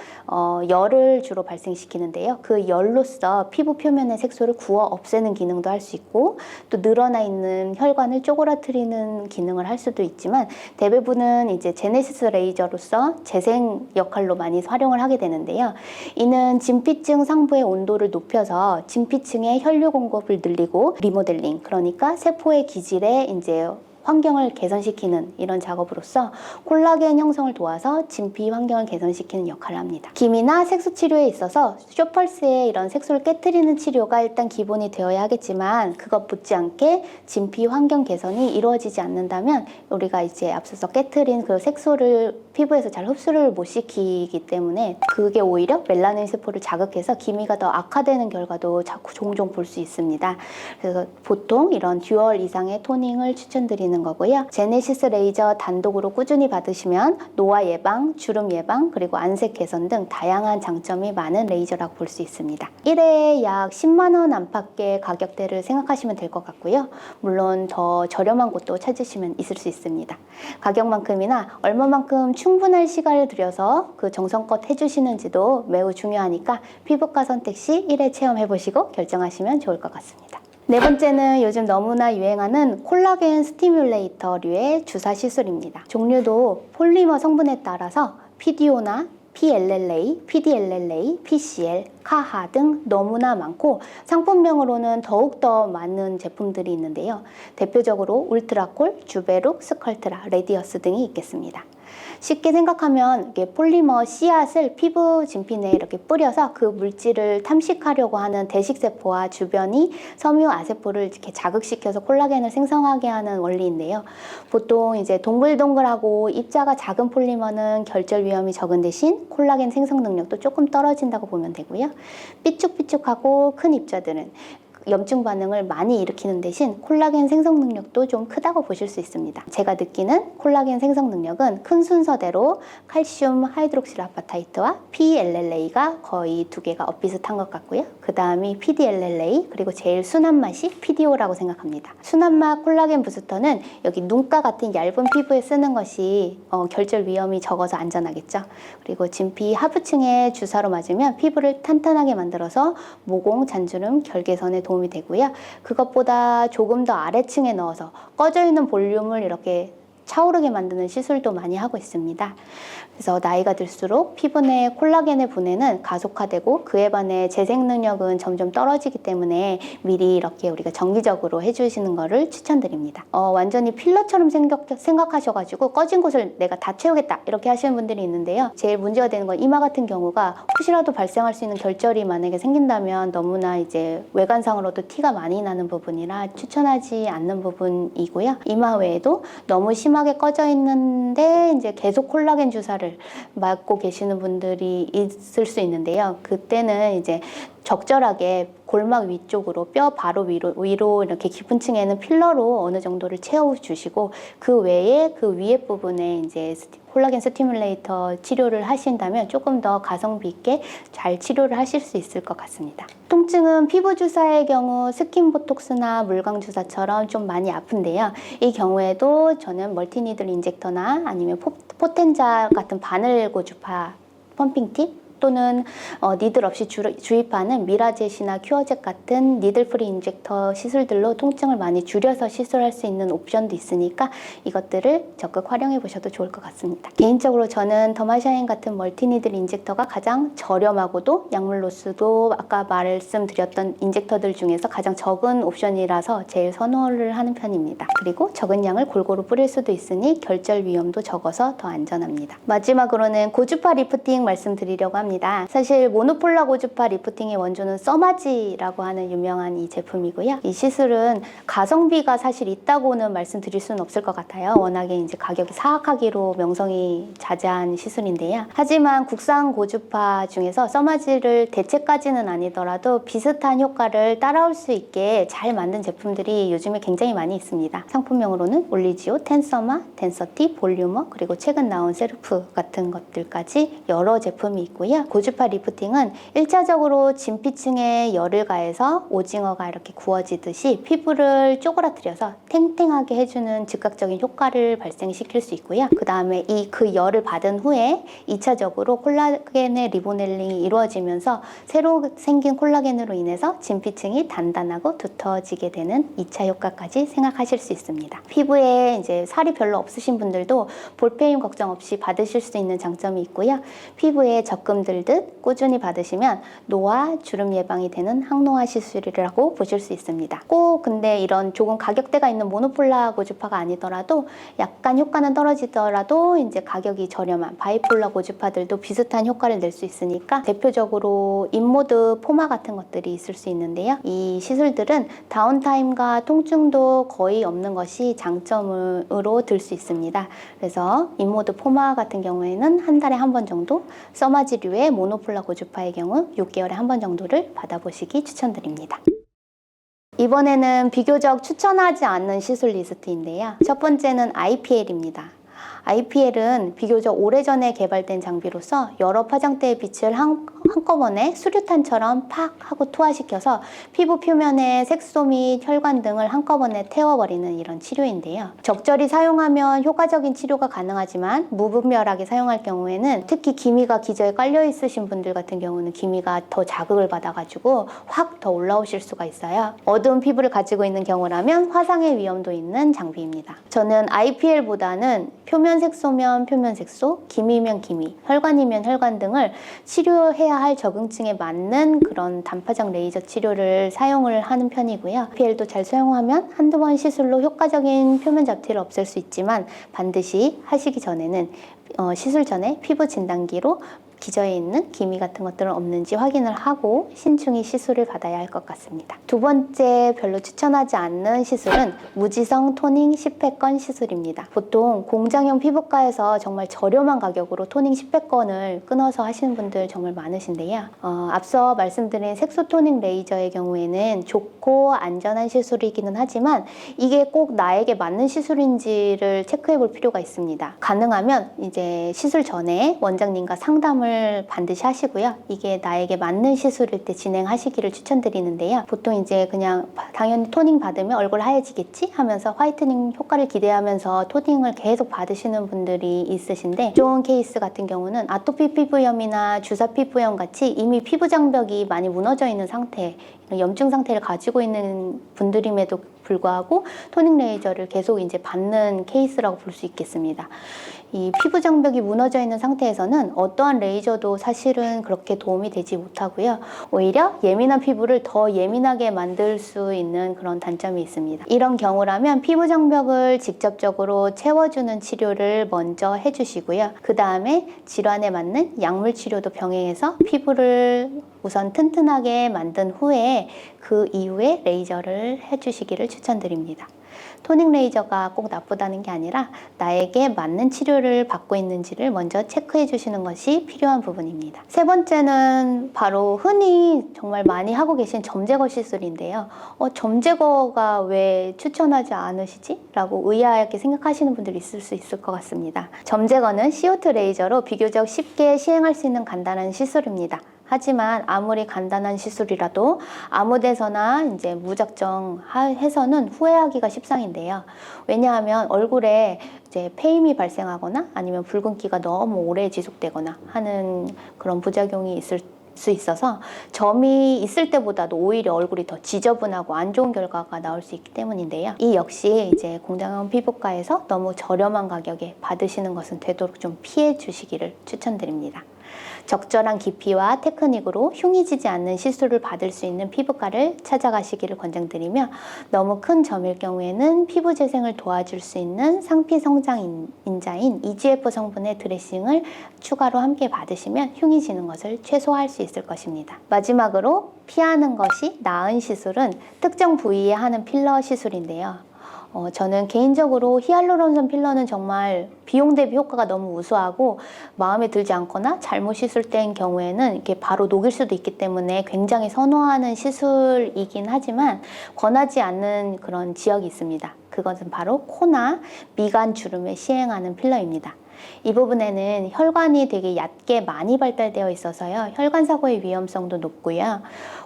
열을 주로 발생시키는데요. 그 열로서 피부 표면의 색소를 구워 없애는 기능도 할 수 있고, 또 늘어나 있는 혈관을 쪼그라뜨리는 기능을 할 수도 있지만, 대부분은 이제 제네시스 레이저로서 재생 역할로 많이 활용을 하게 되는데요. 이는 진피층 상부의 온도를 높여서 진피층의 혈류 공급을 늘리고 리모델링, 그러니까 세포의 기질에 이제 환경을 개선시키는 이런 작업으로서 콜라겐 형성을 도와서 진피 환경을 개선시키는 역할을 합니다. 기미나 색소 치료에 있어서 숏펄스의 이런 색소를 깨트리는 치료가 일단 기본이 되어야 하겠지만, 그것 못지않게 진피 환경 개선이 이루어지지 않는다면 우리가 이제 앞서서 깨트린 그 색소를 피부에서 잘 흡수를 못 시키기 때문에 그게 오히려 멜라닌 세포를 자극해서 기미가 더 악화되는 결과도 자꾸 종종 볼 수 있습니다. 그래서 보통 이런 듀얼 이상의 토닝을 추천드리는 거고요. 제네시스 레이저 단독으로 꾸준히 받으시면 노화 예방, 주름 예방, 그리고 안색 개선 등 다양한 장점이 많은 레이저라고 볼 수 있습니다. 1회에 약 10만 원 안팎의 가격대를 생각하시면 될 것 같고요. 물론 더 저렴한 곳도 찾으시면 있을 수 있습니다. 가격만큼이나 얼마만큼 충분할 시간을 들여서 그 정성껏 해주시는지도 매우 중요하니까 피부과 선택 시 1회 체험해보시고 결정하시면 좋을 것 같습니다. 네 번째는 요즘 너무나 유행하는 콜라겐 스티뮬레이터류의 주사 시술입니다. 종류도 폴리머 성분에 따라서 PDO나 PLLA, PDLLA, PCL, 카하 등 너무나 많고, 상품명으로는 더욱더 많은 제품들이 있는데요. 대표적으로 울트라콜, 주베룩, 스컬트라, 레디어스 등이 있겠습니다. 쉽게 생각하면 이게 폴리머 씨앗을 피부 진피 내에 이렇게 뿌려서 그 물질을 탐식하려고 하는 대식세포와 주변이 섬유 아세포를 이렇게 자극시켜서 콜라겐을 생성하게 하는 원리인데요. 보통 이제 동글동글하고 입자가 작은 폴리머는 결절 위험이 적은 대신 콜라겐 생성 능력도 조금 떨어진다고 보면 되고요. 삐쭉삐쭉하고 큰 입자들은 염증 반응을 많이 일으키는 대신 콜라겐 생성 능력도 좀 크다고 보실 수 있습니다. 제가 느끼는 콜라겐 생성 능력은 큰 순서대로 칼슘 하이드록실아파타이트와 PLLA가 거의 두 개가 엇비슷한 것 같고요. 그 다음이 PDLLA, 그리고 제일 순한 맛이 PDO라고 생각합니다. 순한 맛 콜라겐 부스터는 여기 눈가 같은 얇은 피부에 쓰는 것이 결절 위험이 적어서 안전하겠죠. 그리고 진피 하부층에 주사로 맞으면 피부를 탄탄하게 만들어서 모공, 잔주름, 결 개선에 도움이 되고요. 그것보다 조금 더 아래층에 넣어서 꺼져 있는 볼륨을 이렇게 차오르게 만드는 시술도 많이 하고 있습니다. 그래서 나이가 들수록 피부 내 콜라겐의 분해는 가속화되고 그에 반해 재생 능력은 점점 떨어지기 때문에 미리 이렇게 우리가 정기적으로 해주시는 거를 추천드립니다. 완전히 필러처럼 생각하셔가지고 꺼진 곳을 내가 다 채우겠다 이렇게 하시는 분들이 있는데요. 제일 문제가 되는 건 이마 같은 경우가 혹시라도 발생할 수 있는 결절이 만약에 생긴다면 너무나 이제 외관상으로도 티가 많이 나는 부분이라 추천하지 않는 부분이고요. 이마 외에도 너무 심하게 꺼져 있는데 이제 계속 콜라겐 주사를 맞고 계시는 분들이 있을 수 있는데요. 그때는 이제 적절하게 골막 위쪽으로 뼈 바로 위로 이렇게 깊은 층에는 필러로 어느 정도를 채워주시고 그 외에 그 위에 부분에 이제 콜라겐 스티뮬레이터 치료를 하신다면 조금 더 가성비 있게 잘 치료를 하실 수 있을 것 같습니다. 통증은 피부 주사의 경우 스킨 보톡스나 물광 주사처럼 좀 많이 아픈데요. 이 경우에도 저는 멀티니들 인젝터나 아니면 포텐자 같은 바늘 고주파 펌핑팁 또는 니들 없이 주입하는 미라젯이나 큐어젯 같은 니들 프리 인젝터 시술들로 통증을 많이 줄여서 시술할 수 있는 옵션도 있으니까 이것들을 적극 활용해 보셔도 좋을 것 같습니다. 개인적으로 저는 더마샤인 같은 멀티니들 인젝터가 가장 저렴하고도 약물 로스도 아까 말씀드렸던 인젝터들 중에서 가장 적은 옵션이라서 제일 선호를 하는 편입니다. 그리고 적은 양을 골고루 뿌릴 수도 있으니 결절 위험도 적어서 더 안전합니다. 마지막으로는 고주파 리프팅 말씀드리려고 합니다. 사실 모노폴라 고주파 리프팅의 원조는 써마지라고 하는 유명한 이 제품이고요. 이 시술은 가성비가 사실 있다고는 말씀드릴 수는 없을 것 같아요. 워낙에 이제 가격이 사악하기로 명성이 자자한 시술인데요. 하지만 국산 고주파 중에서 써마지를 대체까지는 아니더라도 비슷한 효과를 따라올 수 있게 잘 만든 제품들이 요즘에 굉장히 많이 있습니다. 상품명으로는 올리지오, 텐서마, 덴서티, 볼륨어, 그리고 최근 나온 세르프 같은 것들까지 여러 제품이 있고요. 고주파 리프팅은 1차적으로 진피층에 열을 가해서 오징어가 이렇게 구워지듯이 피부를 쪼그라뜨려서 탱탱하게 해주는 즉각적인 효과를 발생시킬 수 있고요. 그 다음에 그 열을 받은 후에 2차적으로 콜라겐의 리보넬링이 이루어지면서 새로 생긴 콜라겐으로 인해서 진피층이 단단하고 두터워지게 되는 2차 효과까지 생각하실 수 있습니다. 피부에 이제 살이 별로 없으신 분들도 볼페임 걱정 없이 받으실 수 있는 장점이 있고요. 피부에 적금 들듯 꾸준히 받으시면 노화, 주름 예방이 되는 항노화 시술이라고 보실 수 있습니다. 꼭 근데 이런 조금 가격대가 있는 모노폴라 고주파가 아니더라도 약간 효과는 떨어지더라도 이제 가격이 저렴한 바이폴라 고주파들도 비슷한 효과를 낼 수 있으니까 대표적으로 인모드 포마 같은 것들이 있을 수 있는데요. 이 시술들은 다운타임과 통증도 거의 없는 것이 장점으로 들 수 있습니다. 그래서 인모드 포마 같은 경우에는 한 달에 한 번 정도, 써마지류의 모노폴라 고주파의 경우 6개월에 한 번 정도를 받아보시기 추천드립니다. 이번에는 비교적 추천하지 않는 시술 리스트인데요. 첫 번째는 IPL입니다. IPL은 비교적 오래전에 개발된 장비로서 여러 파장대의 빛을 한꺼번에 수류탄처럼 팍 하고 투하시켜서 피부 표면에 색소 및 혈관 등을 한꺼번에 태워버리는 이런 치료인데요. 적절히 사용하면 효과적인 치료가 가능하지만 무분별하게 사용할 경우에는 특히 기미가 기저에 깔려 있으신 분들 같은 경우는 기미가 더 자극을 받아가지고 확 더 올라오실 수가 있어요. 어두운 피부를 가지고 있는 경우라면 화상의 위험도 있는 장비입니다. 저는 IPL보다는 표면 색소면 표면 색소, 기미면 기미, 혈관이면 혈관 등을 치료해야 할 적응증에 맞는 그런 단파적 레이저 치료를 사용을 하는 편이고요. IPL도 잘 사용하면 한두 번 시술로 효과적인 표면 잡티를 없앨 수 있지만 반드시 하시기 전에는 시술 전에 피부 진단기로 기저에 있는 기미 같은 것들은 없는지 확인을 하고 신중히 시술을 받아야 할 것 같습니다. 두 번째 별로 추천하지 않는 시술은 무지성 토닝 10회건 시술입니다. 보통 공장형 피부과에서 정말 저렴한 가격으로 토닝 10회건을 끊어서 하시는 분들 정말 많으신데요. 앞서 말씀드린 색소 토닝 레이저의 경우에는 좋고 안전한 시술이기는 하지만 이게 꼭 나에게 맞는 시술인지를 체크해 볼 필요가 있습니다. 가능하면 이제 시술 전에 원장님과 상담을 반드시 하시고요. 이게 나에게 맞는 시술일 때 진행하시기를 추천드리는데요. 보통 이제 그냥 당연히 토닝 받으면 얼굴 하얘지겠지 하면서 화이트닝 효과를 기대하면서 토닝을 계속 받으시는 분들이 있으신데 좋은 케이스 같은 경우는 아토피 피부염이나 주사 피부염 같이 이미 피부 장벽이 많이 무너져 있는 상태, 염증 상태를 가지고 있는 분들임에도 불구하고 토닝 레이저를 계속 이제 받는 케이스라고 볼 수 있겠습니다. 이 피부 장벽이 무너져 있는 상태에서는 어떠한 레이저도 사실은 그렇게 도움이 되지 못하고요. 오히려 예민한 피부를 더 예민하게 만들 수 있는 그런 단점이 있습니다. 이런 경우라면 피부 장벽을 직접적으로 채워주는 치료를 먼저 해주시고요. 그 다음에 질환에 맞는 약물 치료도 병행해서 피부를 우선 튼튼하게 만든 후에 그 이후에 레이저를 해주시기를 추천드립니다. 토닝 레이저가 꼭 나쁘다는 게 아니라 나에게 맞는 치료를 받고 있는지를 먼저 체크해 주시는 것이 필요한 부분입니다. 세 번째는 바로 흔히 정말 많이 하고 계신 점 제거 시술인데요. 점 제거가 왜 추천하지 않으시지? 라고 의아하게 생각하시는 분들이 있을 수 있을 것 같습니다. 점 제거는 CO2 레이저로 비교적 쉽게 시행할 수 있는 간단한 시술입니다. 하지만 아무리 간단한 시술이라도 아무 데서나 이제 무작정 해서는 후회하기가 십상인데요. 왜냐하면 얼굴에 이제 폐임이 발생하거나 아니면 붉은기가 너무 오래 지속되거나 하는 그런 부작용이 있을 수 있어서 점이 있을 때보다도 오히려 얼굴이 더 지저분하고 안 좋은 결과가 나올 수 있기 때문인데요. 이 역시 이제 공장형 피부과에서 너무 저렴한 가격에 받으시는 것은 되도록 좀 피해 주시기를 추천드립니다. 적절한 깊이와 테크닉으로 흉이 지지 않는 시술을 받을 수 있는 피부과를 찾아가시기를 권장드리며, 너무 큰 점일 경우에는 피부 재생을 도와줄 수 있는 상피 성장 인자인 EGF 성분의 드레싱을 추가로 함께 받으시면 흉이 지는 것을 최소화할 수 있을 것입니다. 마지막으로 피하는 것이 나은 시술은 특정 부위에 하는 필러 시술인데요. 저는 개인적으로 히알루론산 필러는 정말 비용 대비 효과가 너무 우수하고 마음에 들지 않거나 잘못 시술된 경우에는 이렇게 바로 녹일 수도 있기 때문에 굉장히 선호하는 시술이긴 하지만 권하지 않는 그런 지역이 있습니다. 그것은 바로 코나 미간 주름에 시행하는 필러입니다. 이 부분에는 혈관이 되게 얕게 많이 발달되어 있어서요. 혈관 사고의 위험성도 높고요.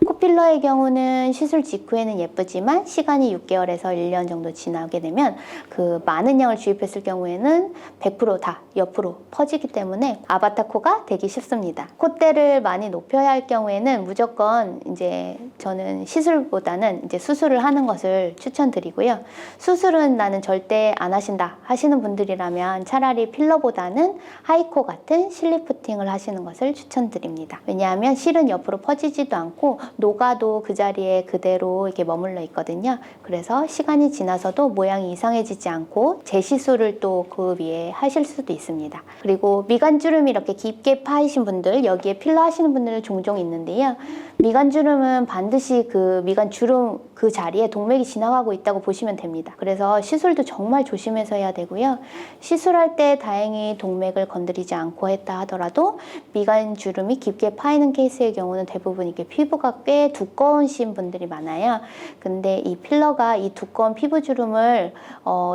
코필러의 경우는 시술 직후에는 예쁘지만 시간이 6개월에서 1년 정도 지나게 되면 그 많은 양을 주입했을 경우에는 100% 다 옆으로 퍼지기 때문에 아바타 코가 되기 쉽습니다. 콧대를 많이 높여야 할 경우에는 무조건 이제 저는 시술보다는 이제 수술을 하는 것을 추천드리고요. 수술은 나는 절대 안 하신다 하시는 분들이라면 차라리 필러보다는 하이코 같은 실리프팅을 하시는 것을 추천드립니다. 왜냐하면 실은 옆으로 퍼지지도 않고 녹아도 그 자리에 그대로 이렇게 머물러 있거든요. 그래서 시간이 지나서도 모양이 이상해지지 않고 재시술을 또 그 위에 하실 수도 있습니다. 그리고 미간주름이 이렇게 깊게 파이신 분들, 여기에 필러 하시는 분들은 종종 있는데요. 미간주름은 반드시 그 미간주름 그 자리에 동맥이 지나가고 있다고 보시면 됩니다. 그래서 시술도 정말 조심해서 해야 되고요. 시술할 때 다행히 동맥을 건드리지 않고 했다 하더라도 미간주름이 깊게 파이는 케이스의 경우는 대부분 이게 피부가 꽤 두꺼우신 분들이 많아요. 근데 이 필러가 이 두꺼운 피부주름을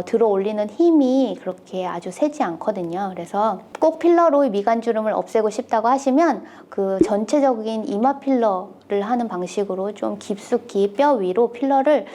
들어 올리는 힘이 그렇게 아주 세지 않거든요. 그래서 꼭 필러로 미간주름을 없애고 싶다고 하시면 그 전체적인 이마 필러를 하는 방식으로 좀 깊숙이 뼈 위로 필러를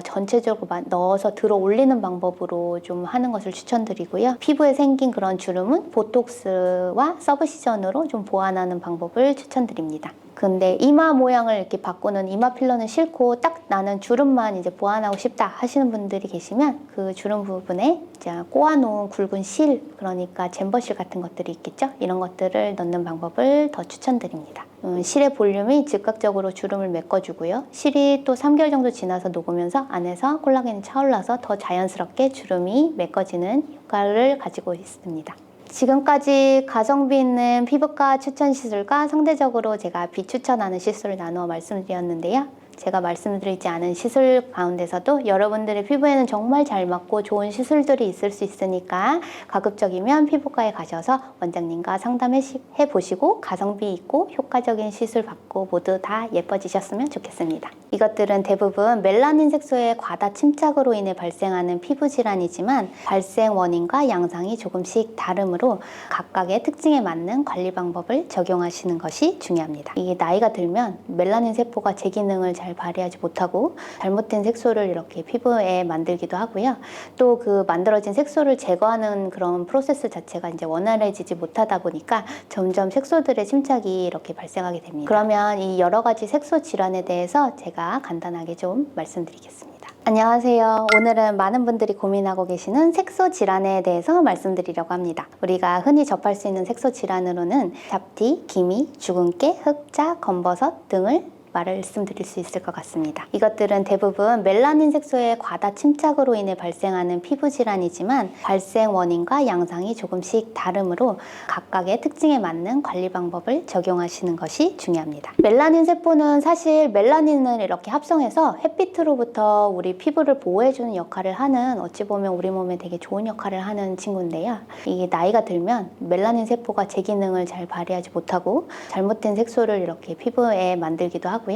전체적으로 넣어서 들어 올리는 방법으로 좀 하는 것을 추천드리고요. 피부에 생긴 그런 주름은 보톡스와 서브시전으로 좀 보완하는 방법을 추천드립니다. 근데 이마 모양을 이렇게 바꾸는 이마 필러는 싫고 딱 나는 주름만 이제 보완하고 싶다 하시는 분들이 계시면 그 주름 부분에 이제 꼬아놓은 굵은 실, 그러니까 잼버실 같은 것들이 있겠죠? 이런 것들을 넣는 방법을 더 추천드립니다. 실의 볼륨이 즉각적으로 주름을 메꿔주고요. 실이 또 3개월 정도 지나서 녹으면서 안에서 콜라겐이 차올라서 더 자연스럽게 주름이 메꿔지는 효과를 가지고 있습니다. 지금까지 가성비 있는 피부과 추천 시술과 상대적으로 제가 비추천하는 시술을 나누어 말씀드렸는데요. 제가 말씀드리지 않은 시술 가운데서도 여러분들의 피부에는 정말 잘 맞고 좋은 시술들이 있을 수 있으니까 가급적이면 피부과에 가셔서 원장님과 상담해 보시고 가성비 있고 효과적인 시술 받고 모두 다 예뻐지셨으면 좋겠습니다. 이것들은 대부분 멜라닌 색소의 과다 침착으로 인해 발생하는 피부 질환이지만 발생 원인과 양상이 조금씩 다르므로 각각의 특징에 맞는 관리 방법을 적용하시는 것이 중요합니다. 이게 나이가 들면 멜라닌 세포가 제 기능을 잘 발휘하지 못하고 잘못된 색소를 이렇게 피부에 만들기도 하고요. 또 그 만들어진 색소를 제거하는 그런 프로세스 자체가 이제 원활해지지 못하다 보니까 점점 색소들의 침착이 이렇게 발생하게 됩니다. 그러면 이 여러 가지 색소 질환에 대해서 제가 간단하게 좀 말씀드리겠습니다. 안녕하세요. 오늘은 많은 분들이 고민하고 계시는 색소 질환에 대해서 말씀드리려고 합니다. 우리가 흔히 접할 수 있는 색소 질환으로는 잡티, 기미, 주근깨, 흑자, 검버섯 등을 말씀드릴 수 있을 것 같습니다. 이것들은 대부분 멜라닌 색소의 과다 침착으로 인해 발생하는 피부 질환이지만 발생 원인과 양상이 조금씩 다르므로 각각의 특징에 맞는 관리 방법을 적용하시는 것이 중요합니다. 멜라닌 세포는 사실 멜라닌을 이렇게 합성해서 햇빛으로부터 우리 피부를 보호해주는 역할을 하는, 어찌 보면 우리 몸에 되게 좋은 역할을 하는 친구인데요. 이게 나이가 들면 멜라닌 세포가 제 기능을 잘 발휘하지 못하고 잘못된 색소를 이렇게 피부에 만들기도 하고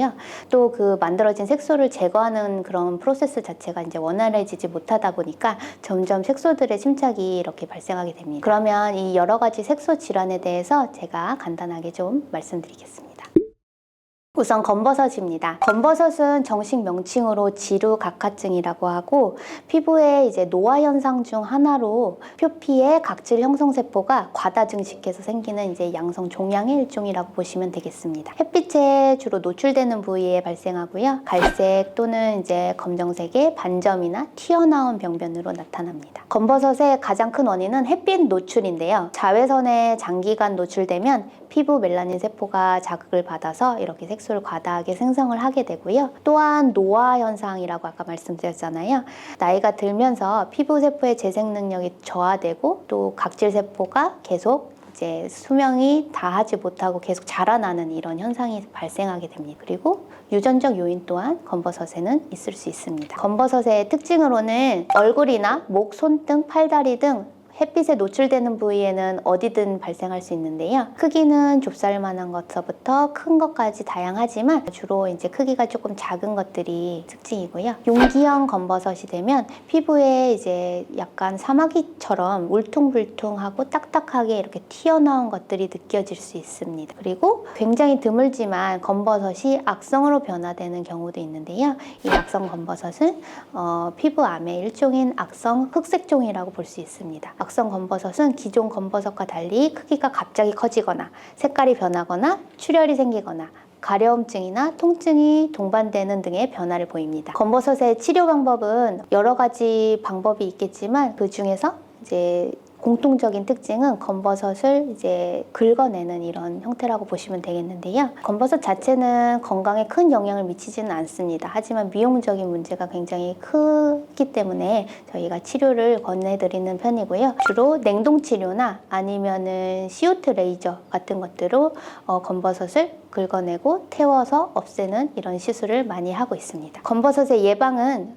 또 그 만들어진 색소를 제거하는 그런 프로세스 자체가 이제 원활해지지 못하다 보니까 점점 색소들의 침착이 이렇게 발생하게 됩니다. 그러면 이 여러 가지 색소 질환에 대해서 제가 간단하게 좀 말씀드리겠습니다. 우선 검버섯입니다. 검버섯은 정식 명칭으로 지루각화증이라고 하고 피부의 이제 노화 현상 중 하나로 표피의 각질 형성 세포가 과다 증식해서 생기는 이제 양성 종양의 일종이라고 보시면 되겠습니다. 햇빛에 주로 노출되는 부위에 발생하고요. 갈색 또는 이제 검정색의 반점이나 튀어나온 병변으로 나타납니다. 검버섯의 가장 큰 원인은 햇빛 노출인데요. 자외선에 장기간 노출되면 피부 멜라닌 세포가 자극을 받아서 이렇게 색소를 과다하게 생성을 하게 되고요. 또한 노화 현상이라고 아까 말씀드렸잖아요. 나이가 들면서 피부 세포의 재생 능력이 저하되고 또 각질 세포가 계속 이제 수명이 다하지 못하고 계속 자라나는 이런 현상이 발생하게 됩니다. 그리고 유전적 요인 또한 검버섯에는 있을 수 있습니다. 검버섯의 특징으로는 얼굴이나 목, 손등, 팔다리 등 햇빛에 노출되는 부위에는 어디든 발생할 수 있는데요. 크기는 좁쌀만한 것서부터 큰 것까지 다양하지만 주로 이제 크기가 조금 작은 것들이 특징이고요. 용기형 검버섯이 되면 피부에 이제 약간 사마귀처럼 울퉁불퉁하고 딱딱하게 이렇게 튀어나온 것들이 느껴질 수 있습니다. 그리고 굉장히 드물지만 검버섯이 악성으로 변화되는 경우도 있는데요. 이 악성 검버섯은 피부암의 일종인 악성 흑색종이라고 볼 수 있습니다. 악성 검버섯은 기존 검버섯과 달리 크기가 갑자기 커지거나 색깔이 변하거나 출혈이 생기거나 가려움증이나 통증이 동반되는 등의 변화를 보입니다. 검버섯의 치료 방법은 여러 가지 방법이 있겠지만 그 중에서 이제 공통적인 특징은 검버섯을 이제 긁어내는 이런 형태라고 보시면 되겠는데요. 검버섯 자체는 건강에 큰 영향을 미치지는 않습니다. 하지만 미용적인 문제가 굉장히 크기 때문에 저희가 치료를 권해드리는 편이고요. 주로 냉동 치료나 아니면은 CO2 레이저 같은 것들로 검버섯을 긁어내고 태워서 없애는 이런 시술을 많이 하고 있습니다. 검버섯의 예방은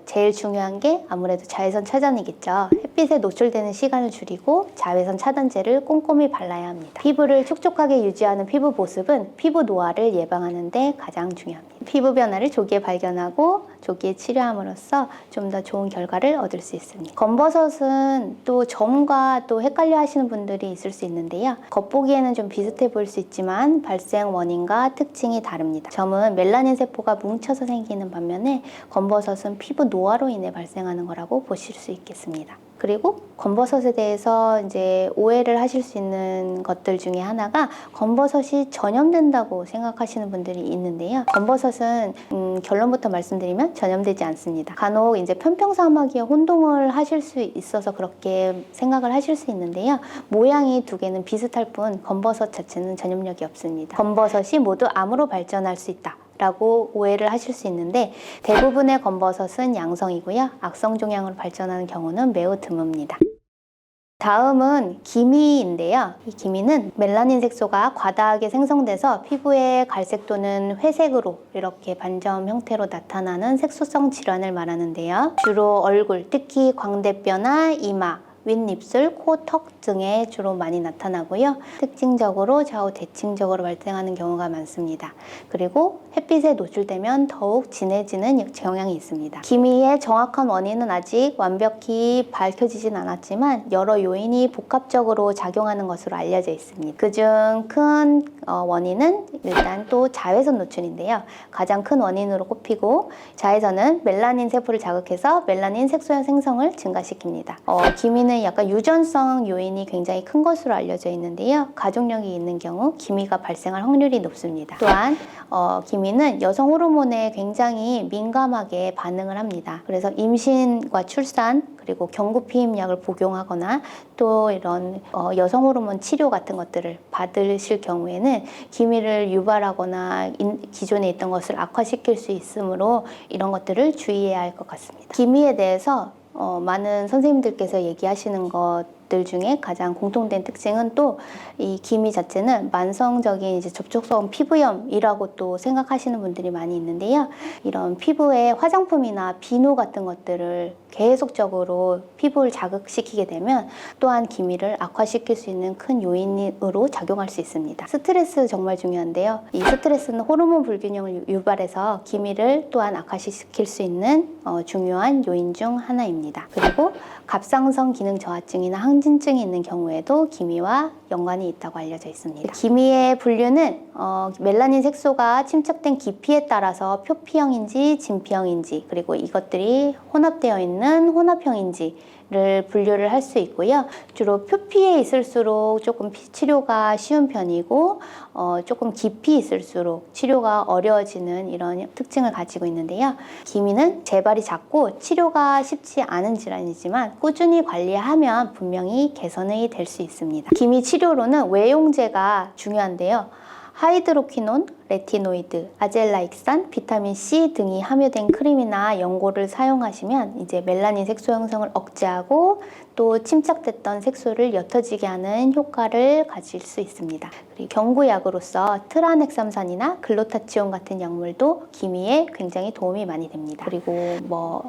제일 중요한 게 아무래도 자외선 차단이겠죠. 햇빛에 노출되는 시간을 줄이고 자외선 차단제를 꼼꼼히 발라야 합니다. 피부를 촉촉하게 유지하는 피부 보습은 피부 노화를 예방하는 데 가장 중요합니다. 피부 변화를 조기에 발견하고 조기에 치료함으로써 좀 더 좋은 결과를 얻을 수 있습니다. 검버섯은 또 점과 또 헷갈려 하시는 분들이 있을 수 있는데요. 겉보기에는 좀 비슷해 보일 수 있지만 발생 원인과 특징이 다릅니다. 점은 멜라닌 세포가 뭉쳐서 생기는 반면에 검버섯은 피부 노화로 인해 발생하는 거라고 보실 수 있겠습니다. 그리고 검버섯에 대해서 이제 오해를 하실 수 있는 것들 중에 하나가 검버섯이 전염된다고 생각하시는 분들이 있는데요. 검버섯은 결론부터 말씀드리면 전염되지 않습니다. 간혹 이제 편평사마귀에 혼동을 하실 수 있어서 그렇게 생각을 하실 수 있는데요. 모양이 두 개는 비슷할 뿐 검버섯 자체는 전염력이 없습니다. 검버섯이 모두 암으로 발전할 수 있다 라고 오해를 하실 수 있는데 대부분의 검버섯은 양성이고요. 악성 종양으로 발전하는 경우는 매우 드뭅니다. 다음은 기미인데요. 이 기미는 멜라닌 색소가 과다하게 생성돼서 피부의 갈색 또는 회색으로 이렇게 반점 형태로 나타나는 색소성 질환을 말하는데요. 주로 얼굴, 특히 광대뼈나 이마, 윗입술, 코, 턱 등에 주로 많이 나타나고요. 특징적으로 좌우 대칭적으로 발생하는 경우가 많습니다. 그리고 햇빛에 노출되면 더욱 진해지는 경향이 있습니다. 기미의 정확한 원인은 아직 완벽히 밝혀지진 않았지만 여러 요인이 복합적으로 작용하는 것으로 알려져 있습니다. 그중 큰 원인은 일단 또 자외선 노출인데요. 가장 큰 원인으로 꼽히고 자외선은 멜라닌 세포를 자극해서 멜라닌 색소의 생성을 증가시킵니다. 기미는 기미는 약간 유전성 요인이 굉장히 큰 것으로 알려져 있는데요. 가족력이 있는 경우 기미가 발생할 확률이 높습니다. 또한 기미는 여성 호르몬에 굉장히 민감하게 반응을 합니다. 그래서 임신과 출산 그리고 경구 피임약을 복용하거나 또 이런 여성 호르몬 치료 같은 것들을 받으실 경우에는 기미를 유발하거나 기존에 있던 것을 악화시킬 수 있으므로 이런 것들을 주의해야 할 것 같습니다. 기미에 대해서 많은 선생님들께서 얘기하시는 것들 중에 가장 공통된 특징은 또 이 기미 자체는 만성적인 이제 접촉성 피부염이라고 또 생각하시는 분들이 많이 있는데요. 이런 피부에 화장품이나 비누 같은 것들을 계속적으로 피부를 자극시키게 되면 또한 기미를 악화시킬 수 있는 큰 요인으로 작용할 수 있습니다. 스트레스 정말 중요한데요. 이 스트레스는 호르몬 불균형을 유발해서 기미를 또한 악화시킬 수 있는 중요한 요인 중 하나입니다. 그리고 갑상선 기능 저하증이나 항진증이 있는 경우에도 기미와 연관이 있다고 알려져 있습니다. 기미의 분류는 멜라닌 색소가 침착된 깊이에 따라서 표피형인지 진피형인지 그리고 이것들이 혼합되어 있는 혼합형인지를 분류를 할 수 있고요. 주로 표피에 있을수록 조금 치료가 쉬운 편이고 조금 깊이 있을수록 치료가 어려워지는 이런 특징을 가지고 있는데요. 기미는 재발이 작고 치료가 쉽지 않은 질환이지만 꾸준히 관리하면 분명히 개선이 될 수 있습니다. 기미 치료로는 외용제가 중요한데요. 하이드로퀴논, 레티노이드, 아젤라익산, 비타민C 등이 함유된 크림이나 연고를 사용하시면 이제 멜라닌 색소 형성을 억제하고 또 침착됐던 색소를 옅어지게 하는 효과를 가질 수 있습니다. 그리고 경구약으로서 트라넥삼산이나 글루타치온 같은 약물도 기미에 굉장히 도움이 많이 됩니다. 그리고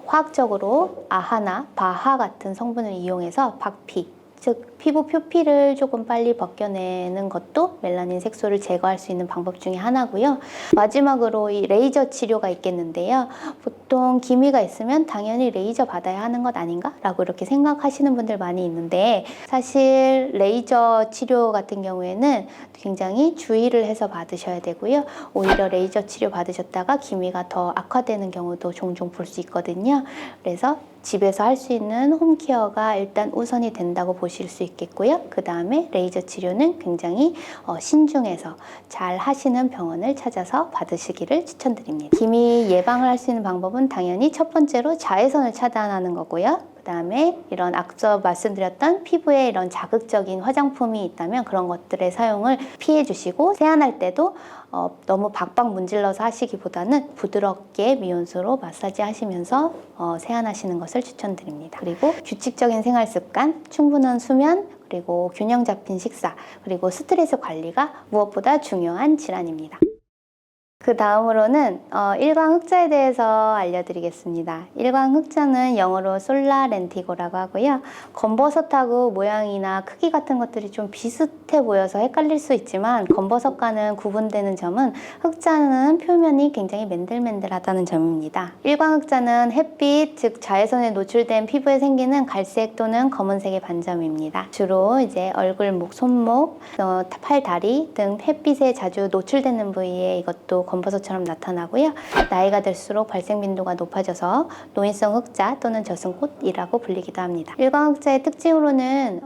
화학적으로 아하나 바하 같은 성분을 이용해서 박피, 즉 피부 표피를 조금 빨리 벗겨내는 것도 멜라닌 색소를 제거할 수 있는 방법 중에 하나고요. 마지막으로 이 레이저 치료가 있겠는데요. 보통 기미가 있으면 당연히 레이저 받아야 하는 것 아닌가? 라고 이렇게 생각하시는 분들 많이 있는데 사실 레이저 치료 같은 경우에는 굉장히 주의를 해서 받으셔야 되고요. 오히려 레이저 치료 받으셨다가 기미가 더 악화되는 경우도 종종 볼 수 있거든요. 그래서 집에서 할 수 있는 홈케어가 일단 우선이 된다고 보실 수 있겠고요. 그 다음에 레이저 치료는 굉장히 신중해서 잘 하시는 병원을 찾아서 받으시기를 추천드립니다. 기미 예방을 할 수 있는 방법은 당연히 첫 번째로 자외선을 차단하는 거고요. 그 다음에 이런 앞서 말씀드렸던 피부에 이런 자극적인 화장품이 있다면 그런 것들의 사용을 피해 주시고 세안할 때도 너무 박박 문질러서 하시기보다는 부드럽게 미온수로 마사지 하시면서 세안하시는 것을 추천드립니다. 그리고 규칙적인 생활 습관, 충분한 수면, 그리고 균형 잡힌 식사, 그리고 스트레스 관리가 무엇보다 중요한 질환입니다. 그 다음으로는 일광흑자에 대해서 알려드리겠습니다. 일광흑자는 영어로 솔라렌티고라고 하고요. 검버섯하고 모양이나 크기 같은 것들이 좀 비슷해 보여서 헷갈릴 수 있지만 검버섯과는 구분되는 점은 흑자는 표면이 굉장히 맨들맨들하다는 점입니다. 일광흑자는 햇빛, 즉 자외선에 노출된 피부에 생기는 갈색 또는 검은색의 반점입니다. 주로 이제 얼굴, 목, 손목, 팔, 다리 등 햇빛에 자주 노출되는 부위에 이것도 검버섯처럼 나타나고요. 나이가 들수록 발생 빈도가 높아져서 노인성 흑자 또는 저승꽃이라고 불리기도 합니다. 일광흑자의 특징으로는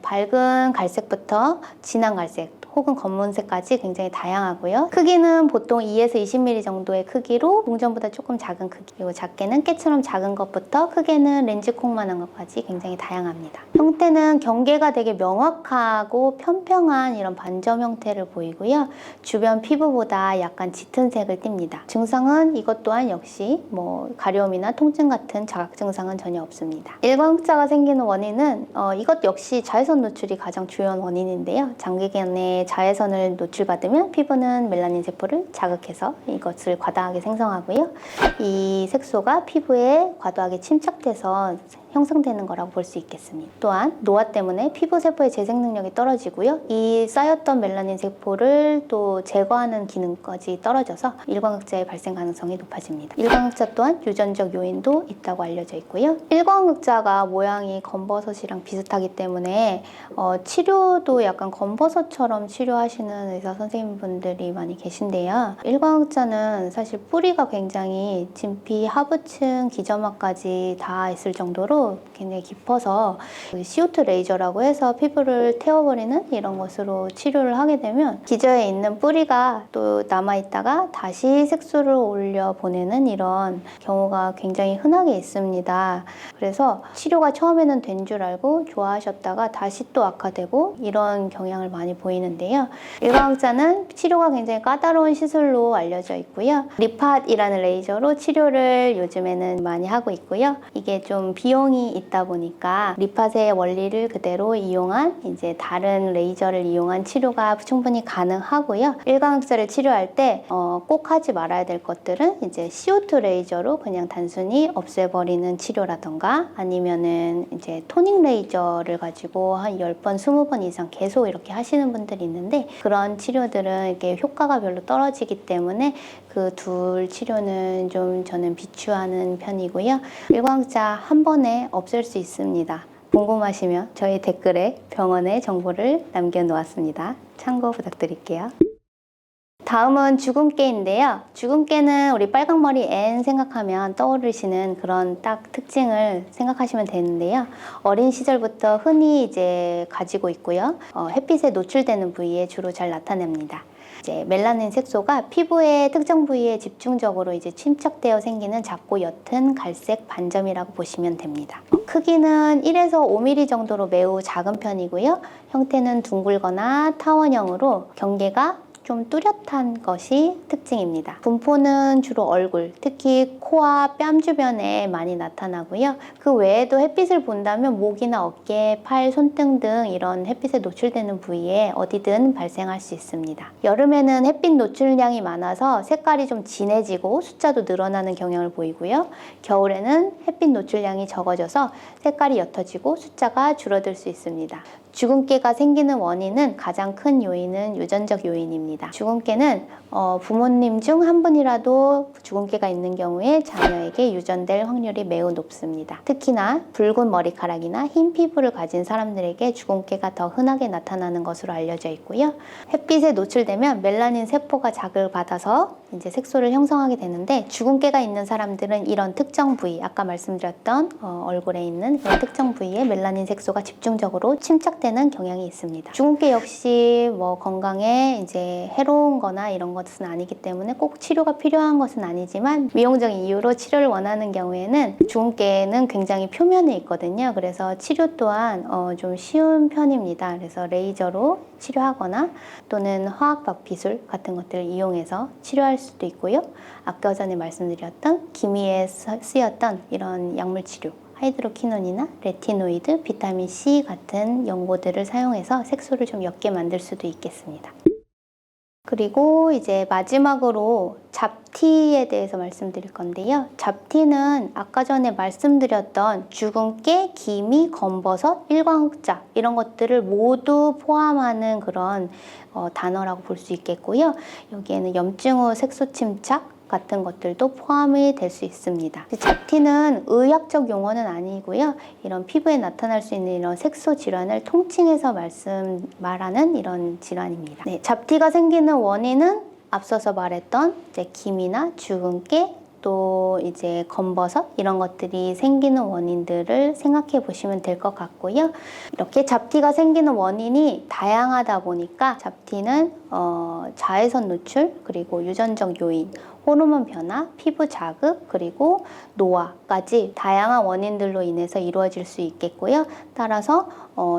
밝은 갈색부터 진한 갈색 혹은 검은색까지 굉장히 다양하고요. 크기는 보통 2에서 20mm 정도의 크기로 동전보다 조금 작은 크기, 그리고 작게는 깨처럼 작은 것부터 크게는 렌즈콩만한 것까지 굉장히 다양합니다. 형태는 경계가 되게 명확하고 평평한 이런 반점 형태를 보이고요. 주변 피부보다 약간 짙은 색을 띱니다. 증상은 이것 또한 역시 가려움이나 통증 같은 자각 증상은 전혀 없습니다. 일광흑자가 생기는 원인은 이것 역시 자외선 노출이 가장 주요한 원인인데요. 장기간의 자외선을 노출받으면 피부는 멜라닌 세포를 자극해서 이것을 과다하게 생성하고요. 이 색소가 피부에 과도하게 침착돼서 형성되는 거라고 볼 수 있겠습니다. 또한 노화 때문에 피부 세포의 재생 능력이 떨어지고요. 이 쌓였던 멜라닌 세포를 또 제거하는 기능까지 떨어져서 일광흑자의 발생 가능성이 높아집니다. 일광흑자 또한 유전적 요인도 있다고 알려져 있고요. 일광흑자가 모양이 검버섯이랑 비슷하기 때문에 치료도 약간 검버섯처럼 치료하시는 의사 선생님분들이 많이 계신데요. 일광흑자는 사실 뿌리가 굉장히 진피 하부층 기점막까지 다 있을 정도로 영역도 굉장히 깊어서 CO2 레이저라고 해서 피부를 태워버리는 이런 것으로 치료를 하게 되면 기저에 있는 뿌리가 또 남아있다가 다시 색소를 올려 보내는 이런 경우가 굉장히 흔하게 있습니다. 그래서 치료가 처음에는 된 줄 알고 좋아하셨다가 다시 또 악화되고 이런 경향을 많이 보이는데요. 일광흑자는 치료가 굉장히 까다로운 시술로 알려져 있고요. 리팟이라는 레이저로 치료를 요즘에는 많이 하고 있고요. 이게 좀 비용이 있다 보니까 리팟의 원리를 그대로 이용한 이제 다른 레이저를 이용한 치료가 충분히 가능하고요. 일광흑자를 치료할 때 꼭 하지 말아야 될 것들은 이제 CO2 레이저로 그냥 단순히 없애버리는 치료라던가 아니면은 이제 토닝 레이저를 가지고 한 10번, 20번 이상 계속 이렇게 하시는 분들이 있는데 그런 치료들은 이렇게 효과가 별로 떨어지기 때문에 그 둘 치료는 좀 저는 비추하는 편이고요. 일광흑자 한 번에 없앨 수 있습니다. 궁금하시면 저희 댓글에 병원의 정보를 남겨놓았습니다. 참고 부탁드릴게요. 다음은 주근깨인데요. 주근깨는 우리 빨강머리 앤 생각하면 떠오르시는 그런 딱 특징을 생각하시면 되는데요. 어린 시절부터 흔히 이제 가지고 있고요. 햇빛에 노출되는 부위에 주로 잘 나타납니다. 이제 멜라닌 색소가 피부의 특정 부위에 집중적으로 이제 침착되어 생기는 작고 옅은 갈색 반점이라고 보시면 됩니다. 크기는 1에서 5mm 정도로 매우 작은 편이고요. 형태는 둥글거나 타원형으로 경계가 좀 뚜렷한 것이 특징입니다. 분포는 주로 얼굴, 특히 코와 뺨 주변에 많이 나타나고요. 그 외에도 햇빛을 본다면 목이나 어깨, 팔, 손등 등 이런 햇빛에 노출되는 부위에 어디든 발생할 수 있습니다. 여름에는 햇빛 노출량이 많아서 색깔이 좀 진해지고 숫자도 늘어나는 경향을 보이고요. 겨울에는 햇빛 노출량이 적어져서 색깔이 옅어지고 숫자가 줄어들 수 있습니다. 주근깨가 생기는 원인은 가장 큰 요인은 유전적 요인입니다. 주근깨는 부모님 중 한 분이라도 주근깨가 있는 경우에 자녀에게 유전될 확률이 매우 높습니다. 특히나 붉은 머리카락이나 흰 피부를 가진 사람들에게 주근깨가 더 흔하게 나타나는 것으로 알려져 있고요. 햇빛에 노출되면 멜라닌 세포가 자극을 받아서 이제 색소를 형성하게 되는데 주근깨가 있는 사람들은 이런 특정 부위, 아까 말씀드렸던 얼굴에 있는 그런 특정 부위에 멜라닌 색소가 집중적으로 침착되는 경향이 있습니다. 주근깨 역시 뭐 건강에 이제 해로운 거나 이런 것은 아니기 때문에 꼭 치료가 필요한 것은 아니지만 미용적인 이유로 치료를 원하는 경우에는 주근깨는 굉장히 표면에 있거든요. 그래서 치료 또한 좀 쉬운 편입니다. 그래서 레이저로 치료하거나 또는 화학박피술 같은 것들을 이용해서 치료할 수도 있고요. 아까 전에 말씀드렸던 기미에 쓰였던 이런 약물 치료 하이드로퀴논이나 레티노이드, 비타민C 같은 연고들을 사용해서 색소를 좀 옅게 만들 수도 있겠습니다. 그리고 이제 마지막으로 잡티에 대해서 말씀드릴 건데요. 잡티는 아까 전에 말씀드렸던 주근깨, 기미, 검버섯, 일광흑자 이런 것들을 모두 포함하는 그런 단어라고 볼 수 있겠고요. 여기에는 염증 후 색소 침착 같은 것들도 포함이 될 수 있습니다. 잡티는 의학적 용어는 아니고요. 이런 피부에 나타날 수 있는 이런 색소 질환을 통칭해서 말하는 이런 질환입니다. 네, 잡티가 생기는 원인은 앞서서 말했던 이제 기미나 주근깨 또 이제 검버섯 이런 것들이 생기는 원인들을 생각해 보시면 될 것 같고요. 이렇게 잡티가 생기는 원인이 다양하다 보니까 잡티는 자외선 노출 그리고 유전적 요인 호르몬 변화, 피부 자극, 그리고 노화까지 다양한 원인들로 인해서 이루어질 수 있겠고요. 따라서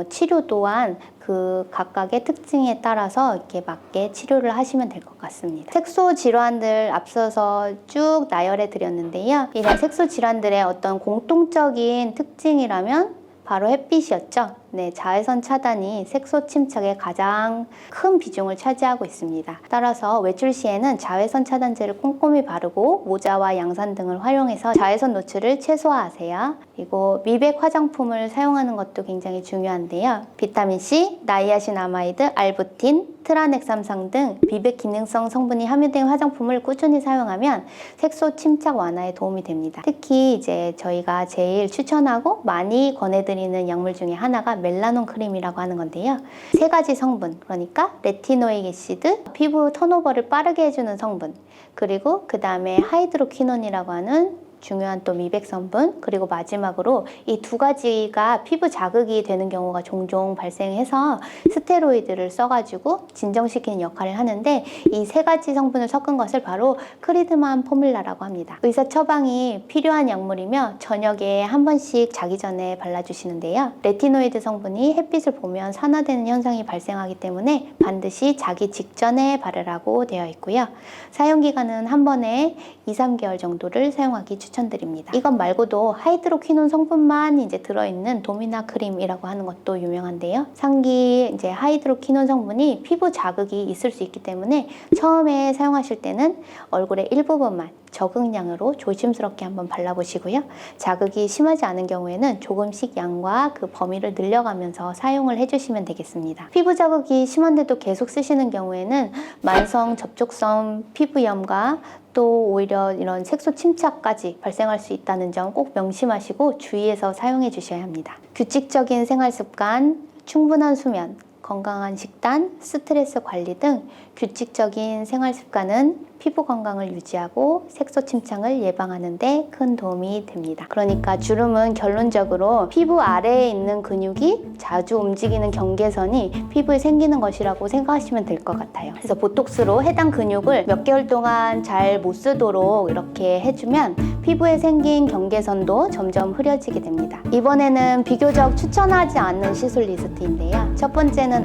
치료 또한 그 각각의 특징에 따라서 이렇게 맞게 치료를 하시면 될 것 같습니다. 색소 질환들 앞서서 쭉 나열해 드렸는데요. 이런 색소 질환들의 어떤 공통적인 특징이라면 바로 햇빛이었죠. 네, 자외선 차단이 색소 침착에 가장 큰 비중을 차지하고 있습니다. 따라서 외출 시에는 자외선 차단제를 꼼꼼히 바르고 모자와 양산 등을 활용해서 자외선 노출을 최소화하세요. 그리고 미백 화장품을 사용하는 것도 굉장히 중요한데요. 비타민C, 나이아신아마이드, 알부틴, 트라넥삼상 등 미백 기능성 성분이 함유된 화장품을 꾸준히 사용하면 색소 침착 완화에 도움이 됩니다. 특히 이제 저희가 제일 추천하고 많이 권해드리는 약물 중에 하나가 멜라논 크림이라고 하는 건데요. 3가지 성분, 그러니까 레티노익 애시드, 피부 턴오버를 빠르게 해주는 성분, 그리고 그 다음에 하이드로퀴논이라고 하는 중요한 또 미백 성분, 그리고 마지막으로 이 두 가지가 피부 자극이 되는 경우가 종종 발생해서 스테로이드를 써가지고 진정시키는 역할을 하는데, 이 세 가지 성분을 섞은 것을 바로 크리드만 포뮬라라고 합니다. 의사 처방이 필요한 약물이며 저녁에 한 번씩 자기 전에 발라주시는데요. 레티노이드 성분이 햇빛을 보면 산화되는 현상이 발생하기 때문에 반드시 자기 직전에 바르라고 되어 있고요. 사용기간은 한 번에 2-3개월 정도를 사용하기 추천드립니다. 이것 말고도 하이드로퀴논 성분만 이제 들어있는 도미나 크림이라고 하는 것도 유명한데요. 상기 이제 하이드로퀴논 성분이 피부 자극이 있을 수 있기 때문에 처음에 사용하실 때는 얼굴의 일부분만 적응량으로 조심스럽게 한번 발라보시고요. 자극이 심하지 않은 경우에는 조금씩 양과 그 범위를 늘려가면서 사용을 해주시면 되겠습니다. 피부 자극이 심한데도 계속 쓰시는 경우에는 만성 접촉성 피부염과 또 오히려 이런 색소 침착까지 발생할 수 있다는 점 꼭 명심하시고 주의해서 사용해 주셔야 합니다. 규칙적인 생활 습관, 충분한 수면, 건강한 식단, 스트레스 관리 등 규칙적인 생활 습관은 피부 건강을 유지하고 색소 침착을 예방하는 데 큰 도움이 됩니다. 그러니까 주름은 결론적으로 피부 아래에 있는 근육이 자주 움직이는 경계선이 피부에 생기는 것이라고 생각하시면 될 것 같아요. 그래서 보톡스로 해당 근육을 몇 개월 동안 잘 못 쓰도록 이렇게 해주면 피부에 생긴 경계선도 점점 흐려지게 됩니다. 이번에는 비교적 추천하지 않는 시술 리스트인데요. 첫 번째는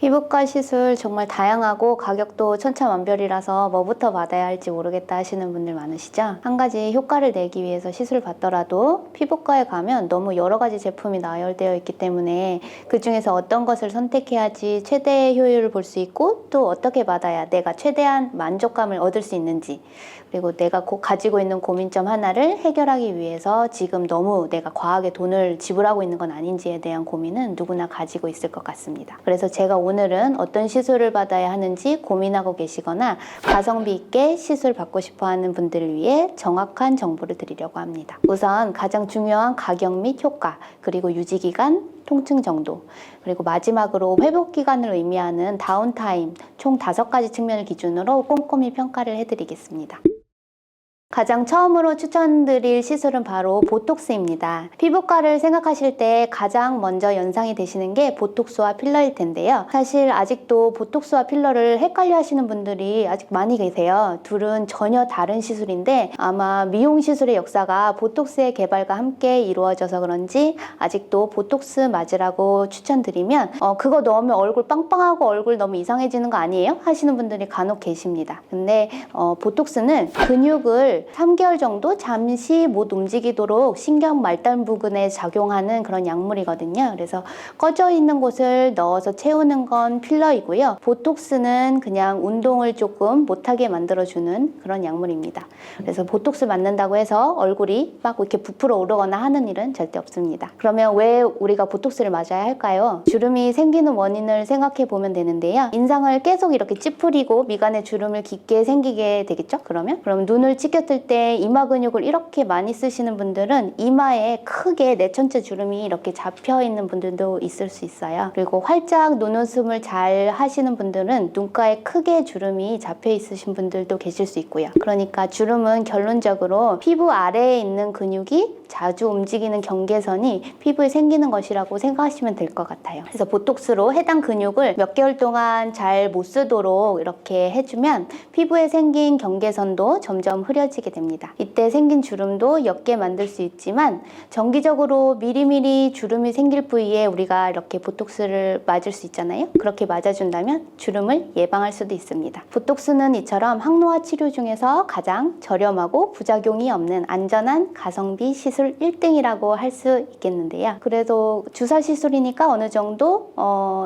피부과 시술 정말 다양하고 가격도 천차만별이라서 뭐부터 받아야 할지 모르겠다 하시는 분들 많으시죠? 한 가지 효과를 내기 위해서 시술을 받더라도 피부과에 가면 너무 여러 가지 제품이 나열되어 있기 때문에 그 중에서 어떤 것을 선택해야지 최대의 효율을 볼 수 있고 또 어떻게 받아야 내가 최대한 만족감을 얻을 수 있는지, 그리고 내가 가지고 있는 고민점 하나를 해결하기 위해서 지금 너무 내가 과하게 돈을 지불하고 있는 건 아닌지에 대한 고민은 누구나 가지고 있을 것 같습니다. 그래서 제가 오늘은 어떤 시술을 받아야 하는지 고민하고 계시거나 가성비 있게 시술 받고 싶어 하는 분들을 위해 정확한 정보를 드리려고 합니다. 우선 가장 중요한 가격 및 효과, 그리고 유지기간, 통증 정도, 그리고 마지막으로 회복기간을 의미하는 다운타임, 총 5가지 측면을 기준으로 꼼꼼히 평가를 해드리겠습니다. 가장 처음으로 추천드릴 시술은 바로 보톡스입니다. 피부과를 생각하실 때 가장 먼저 연상이 되시는 게 보톡스와 필러일 텐데요. 사실 아직도 보톡스와 필러를 헷갈려 하시는 분들이 아직 많이 계세요. 둘은 전혀 다른 시술인데 아마 미용 시술의 역사가 보톡스의 개발과 함께 이루어져서 그런지 아직도 보톡스 맞으라고 추천드리면 그거 넣으면 얼굴 빵빵하고 얼굴 너무 이상해지는 거 아니에요? 하시는 분들이 간혹 계십니다. 근데 보톡스는 근육을 3개월 정도 잠시 못 움직이도록 신경 말단 부근에 작용하는 그런 약물이거든요. 그래서 꺼져 있는 곳을 넣어서 채우는 건 필러이고요. 보톡스는 그냥 운동을 조금 못하게 만들어주는 그런 약물입니다. 그래서 보톡스 맞는다고 해서 얼굴이 막 이렇게 부풀어 오르거나 하는 일은 절대 없습니다. 그러면 왜 우리가 보톡스를 맞아야 할까요? 주름이 생기는 원인을 생각해 보면 되는데요. 인상을 계속 이렇게 찌푸리고 미간에 주름을 깊게 생기게 되겠죠? 그럼 눈을 치켜 때 이마 근육을 이렇게 많이 쓰시는 분들은 이마에 크게 내천체 주름이 이렇게 잡혀 있는 분들도 있을 수 있어요. 그리고 활짝 눈웃음을 잘 하시는 분들은 눈가에 크게 주름이 잡혀 있으신 분들도 계실 수 있고요. 그러니까 주름은 결론적으로 피부 아래에 있는 근육이 자주 움직이는 경계선이 피부에 생기는 것이라고 생각하시면 될 것 같아요. 그래서 보톡스로 해당 근육을 몇 개월 동안 잘 못 쓰도록 이렇게 해주면 피부에 생긴 경계선도 점점 흐려지게 됩니다. 이때 생긴 주름도 옅게 만들 수 있지만 정기적으로 미리미리 주름이 생길 부위에 우리가 이렇게 보톡스를 맞을 수 있잖아요. 그렇게 맞아준다면 주름을 예방할 수도 있습니다. 보톡스는 이처럼 항노화 치료 중에서 가장 저렴하고 부작용이 없는 안전한 가성비 시술 1등이라고 할 수 있겠는데요. 그래도 주사 시술이니까 어느 정도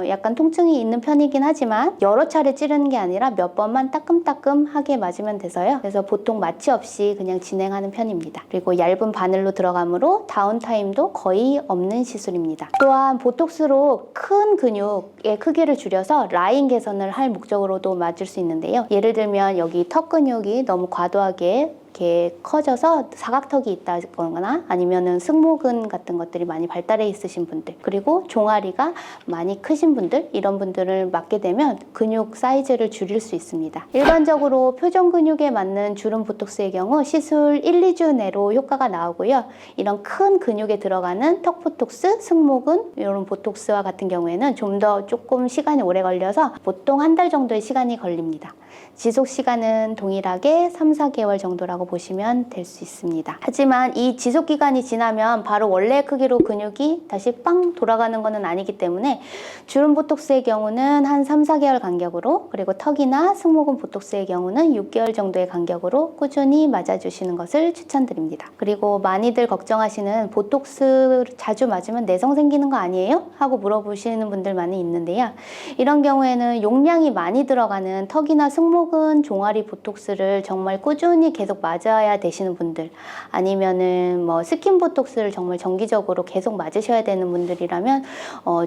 약간 통증이 있는 편이긴 하지만 여러 차례 찌르는 게 아니라 몇 번만 따끔따끔하게 맞으면 돼서요. 그래서 보통 마취 없이 그냥 진행하는 편입니다. 그리고 얇은 바늘로 들어가므로 다운타임도 거의 없는 시술입니다. 또한 보톡스로 큰 근육의 크기를 줄여서 라인 개선을 할 목적으로도 맞을 수 있는데요. 예를 들면 여기 턱 근육이 너무 과도하게 이렇게 커져서 사각턱이 있다거나 아니면은 승모근 같은 것들이 많이 발달해 있으신 분들, 그리고 종아리가 많이 크신 분들, 이런 분들을 맞게 되면 근육 사이즈를 줄일 수 있습니다. 일반적으로 표정 근육에 맞는 주름 보톡스의 경우 시술 1, 2주 내로 효과가 나오고요. 이런 큰 근육에 들어가는 턱 보톡스, 승모근 이런 보톡스와 같은 경우에는 좀 더 조금 시간이 오래 걸려서 보통 한 달 정도의 시간이 걸립니다. 지속 시간은 동일하게 3, 4개월 정도라고 보시면 될 수 있습니다. 하지만 이 지속 기간이 지나면 바로 원래 크기로 근육이 다시 빵 돌아가는 것은 아니기 때문에 주름 보톡스의 경우는 한 3, 4개월 간격으로, 그리고 턱이나 승모근 보톡스의 경우는 6개월 정도의 간격으로 꾸준히 맞아주시는 것을 추천드립니다. 그리고 많이들 걱정하시는 보톡스 자주 맞으면 내성 생기는 거 아니에요? 하고 물어보시는 분들 많이 있는데요. 이런 경우에는 용량이 많이 들어가는 턱이나 승모근, 종아리 보톡스를 정말 꾸준히 계속 맞아야 되시는 분들, 아니면은 뭐 스킨 보톡스를 정말 정기적으로 계속 맞으셔야 되는 분들이라면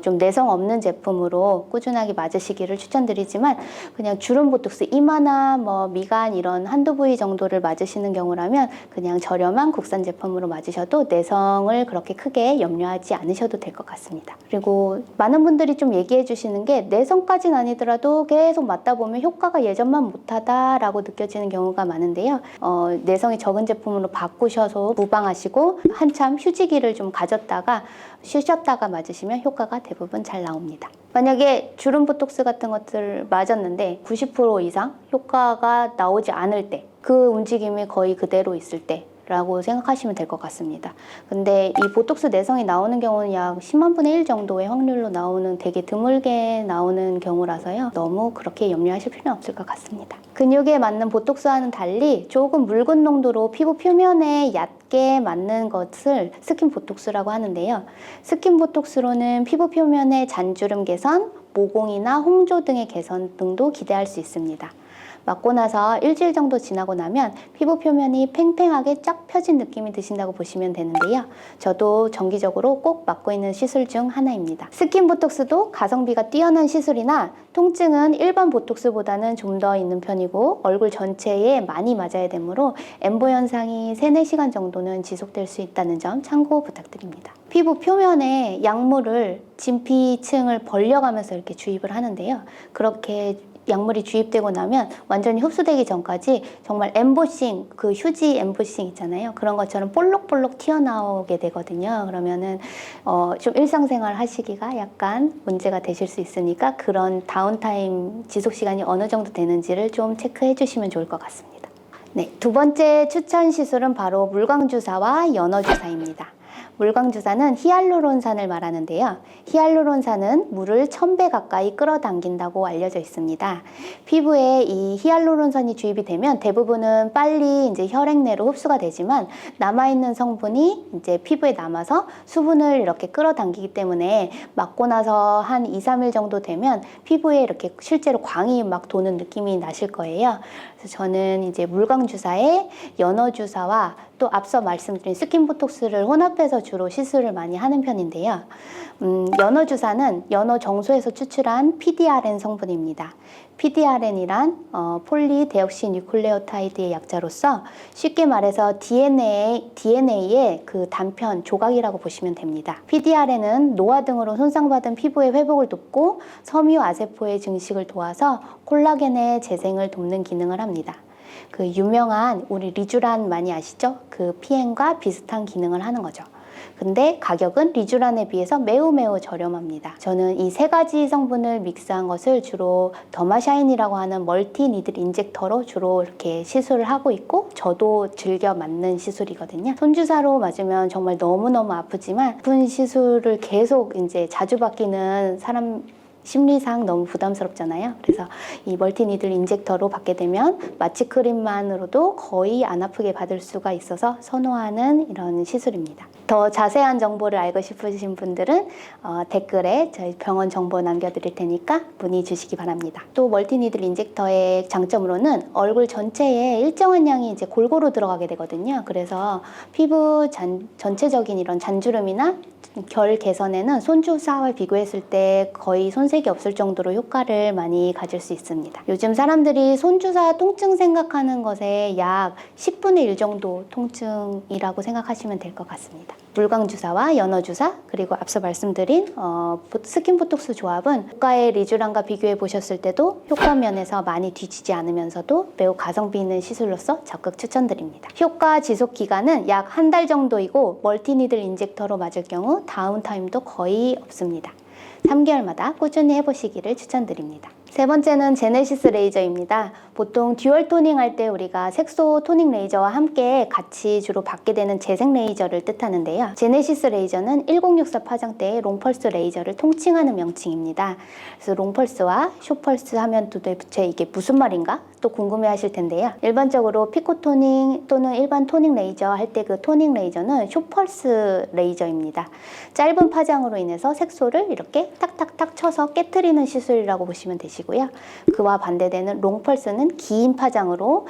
좀 내성 없는 제품으로 꾸준하게 맞으시기를 추천드리지만, 그냥 주름 보톡스 이마나 뭐 미간 이런 한두 부위 정도를 맞으시는 경우라면 그냥 저렴한 국산 제품으로 맞으셔도 내성을 그렇게 크게 염려하지 않으셔도 될 것 같습니다. 그리고 많은 분들이 좀 얘기해 주시는 게 내성까지는 아니더라도 계속 맞다 보면 효과가 예전만 못하다라고 느껴지는 경우가 많은데요. 내성이 적은 제품으로 바꾸셔서 무방하시고 한참 휴지기를 좀 가졌다가 쉬셨다가 맞으시면 효과가 대부분 잘 나옵니다. 만약에 주름 보톡스 같은 것들을 맞았는데 90% 이상 효과가 나오지 않을 때, 그 움직임이 거의 그대로 있을 때 라고 생각하시면 될 것 같습니다. 근데 이 보톡스 내성이 나오는 경우는 약 10만 분의 1 정도의 확률로 나오는, 되게 드물게 나오는 경우라서요. 너무 그렇게 염려하실 필요는 없을 것 같습니다. 근육에 맞는 보톡스와는 달리 조금 묽은 농도로 피부 표면에 얕게 맞는 것을 스킨 보톡스라고 하는데요. 스킨 보톡스로는 피부 표면의 잔주름 개선, 모공이나 홍조 등의 개선 등도 기대할 수 있습니다. 맞고 나서 일주일 정도 지나고 나면 피부 표면이 팽팽하게 쫙 펴진 느낌이 드신다고 보시면 되는데요. 저도 정기적으로 꼭 맞고 있는 시술 중 하나입니다. 스킨 보톡스도 가성비가 뛰어난 시술이나 통증은 일반 보톡스보다는 좀 더 있는 편이고 얼굴 전체에 많이 맞아야 되므로 엠보 현상이 3, 4시간 정도는 지속될 수 있다는 점 참고 부탁드립니다. 피부 표면에 약물을 진피층을 벌려가면서 이렇게 주입을 하는데요. 그렇게 약물이 주입되고 나면 완전히 흡수되기 전까지 정말 엠보싱, 그 휴지 엠보싱 있잖아요. 그런 것처럼 볼록볼록 튀어나오게 되거든요. 그러면은 좀 일상생활 하시기가 약간 문제가 되실 수 있으니까 그런 다운타임 지속 시간이 어느 정도 되는지를 좀 체크해 주시면 좋을 것 같습니다. 네, 두 번째 추천 시술은 바로 물광주사와 연어주사입니다. 물광주사는 히알루론산을 말하는데요. 히알루론산은 물을 1000배 가까이 끌어당긴다고 알려져 있습니다. 피부에 이 히알루론산이 주입이 되면 대부분은 빨리 이제 혈액 내로 흡수가 되지만 남아있는 성분이 이제 피부에 남아서 수분을 이렇게 끌어당기기 때문에 맞고 나서 한 2, 3일 정도 되면 피부에 이렇게 실제로 광이 막 도는 느낌이 나실 거예요. 그래서 저는 이제 물광주사에 연어주사와 또 앞서 말씀드린 스킨보톡스를 혼합해서 주로 시술을 많이 하는 편인데요. 연어주사는 연어 정수에서 추출한 PDRN 성분입니다. PDRN이란 폴리데옥시뉴클레오타이드의 약자로서 쉽게 말해서 DNA의 그 단편 조각이라고 보시면 됩니다. PDRN은 노화 등으로 손상받은 피부의 회복을 돕고 섬유 아세포의 증식을 도와서 콜라겐의 재생을 돕는 기능을 합니다. 그 유명한 우리 리쥬란 많이 아시죠? 그 PM과 비슷한 기능을 하는 거죠. 근데 가격은 리쥬란에 비해서 매우 저렴합니다. 저는 이 3가지 성분을 믹스한 것을 주로 더마샤인이라고 하는 멀티 니들 인젝터로 주로 이렇게 시술을 하고 있고 저도 즐겨 맞는 시술이거든요. 손주사로 맞으면 정말 너무너무 아프지만 아픈 시술을 계속 이제 자주 받기는 사람 심리상 너무 부담스럽잖아요. 그래서 이 멀티니들 인젝터로 받게 되면 마취 크림만으로도 거의 안 아프게 받을 수가 있어서 선호하는 이런 시술입니다. 더 자세한 정보를 알고 싶으신 분들은 댓글에 저희 병원 정보 남겨드릴 테니까 문의 주시기 바랍니다. 또 멀티니들 인젝터의 장점으로는 얼굴 전체에 일정한 양이 이제 골고루 들어가게 되거든요. 그래서 피부 전체적인 이런 잔주름이나 결 개선에는 손주사와 비교했을 때 거의 손색이 없을 정도로 효과를 많이 가질 수 있습니다. 요즘 사람들이 손주사 통증 생각하는 것에 약 10분의 1 정도 통증이라고 생각하시면 될 것 같습니다. 물광주사와 연어주사 그리고 앞서 말씀드린 스킨보톡스 조합은 고가의 리쥬란과 비교해 보셨을 때도 효과 면에서 많이 뒤지지 않으면서도 매우 가성비 있는 시술로서 적극 추천드립니다. 효과 지속 기간은 약 한 달 정도이고 멀티니들 인젝터로 맞을 경우 다운타임도 거의 없습니다. 3개월마다 꾸준히 해보시기를 추천드립니다. 세 번째는 제네시스 레이저입니다. 보통 듀얼 토닝 할 때 우리가 색소 토닝 레이저와 함께 같이 주로 받게 되는 재생 레이저를 뜻하는데요. 제네시스 레이저는 1064 파장대의 롱펄스 레이저를 통칭하는 명칭입니다. 그래서 롱펄스와 숏펄스 하면 도대체 이게 무슨 말인가? 또 궁금해 하실 텐데요. 일반적으로 피코 토닝 또는 일반 토닝 레이저 할 때 그 토닝 레이저는 숏펄스 레이저입니다. 짧은 파장으로 인해서 색소를 이렇게 탁탁탁 쳐서 깨트리는 시술이라고 보시면 되시고요. 그와 반대되는 롱펄스는 긴 파장으로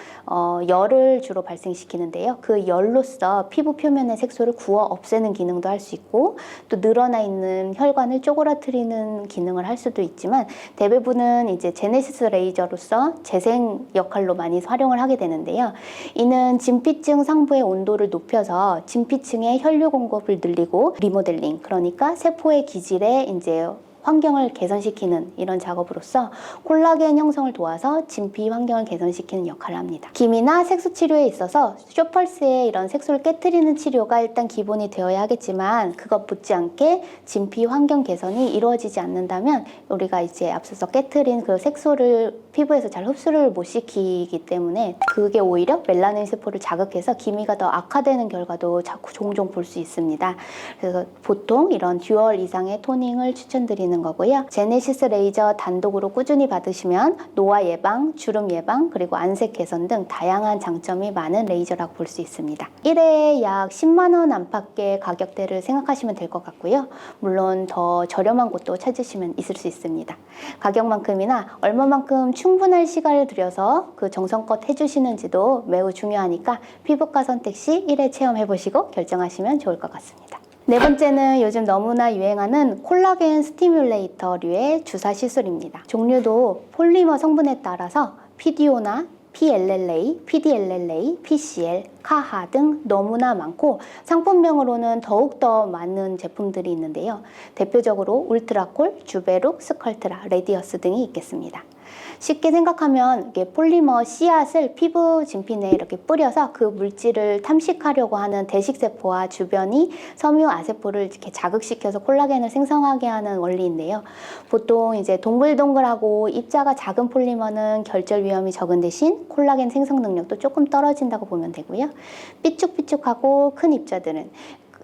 열을 주로 발생시키는데요. 그 열로서 피부 표면의 색소를 구워 없애는 기능도 할 수 있고 또 늘어나 있는 혈관을 쪼그라뜨리는 기능을 할 수도 있지만 대부분은 이제 제네시스 레이저로서 재생 역할로 많이 활용을 하게 되는데요. 이는 진피층 상부의 온도를 높여서 진피층의 혈류 공급을 늘리고 리모델링, 그러니까 세포의 기질에 이제 환경을 개선시키는 이런 작업으로서 콜라겐 형성을 도와서 진피 환경을 개선시키는 역할을 합니다. 기미나 색소 치료에 있어서 숏펄스의 이런 색소를 깨트리는 치료가 일단 기본이 되어야 하겠지만 그것 못지않게 진피 환경 개선이 이루어지지 않는다면 우리가 이제 앞서서 깨트린 그 색소를 피부에서 잘 흡수를 못 시키기 때문에 그게 오히려 멜라닌 세포를 자극해서 기미가 더 악화되는 결과도 자꾸 종종 볼 수 있습니다. 그래서 보통 이런 듀얼 이상의 토닝을 추천드리는 거고요. 제네시스 레이저 단독으로 꾸준히 받으시면 노화 예방, 주름 예방, 그리고 안색 개선 등 다양한 장점이 많은 레이저라고 볼 수 있습니다. 1회에 약 10만 원 안팎의 가격대를 생각하시면 될 것 같고요. 물론 더 저렴한 곳도 찾으시면 있을 수 있습니다. 가격만큼이나 얼마만큼 충분할 시간을 들여서 그 정성껏 해주시는지도 매우 중요하니까 피부과 선택 시 1회 체험해보시고 결정하시면 좋을 것 같습니다. 네 번째는 요즘 너무나 유행하는 콜라겐 스티뮬레이터류의 주사 시술입니다. 종류도 폴리머 성분에 따라서 PDO나 PLLA, PDLLA, PCL, 카하 등 너무나 많고 상품명으로는 더욱더 많은 제품들이 있는데요. 대표적으로 울트라콜, 주베룩, 스컬트라, 레디어스 등이 있겠습니다. 쉽게 생각하면 이게 폴리머 씨앗을 피부 진피 내에 이렇게 뿌려서 그 물질을 탐식하려고 하는 대식세포와 주변이 섬유 아세포를 이렇게 자극시켜서 콜라겐을 생성하게 하는 원리인데요. 보통 이제 동글동글하고 입자가 작은 폴리머는 결절 위험이 적은 대신 콜라겐 생성 능력도 조금 떨어진다고 보면 되고요. 삐쭉삐쭉하고 큰 입자들은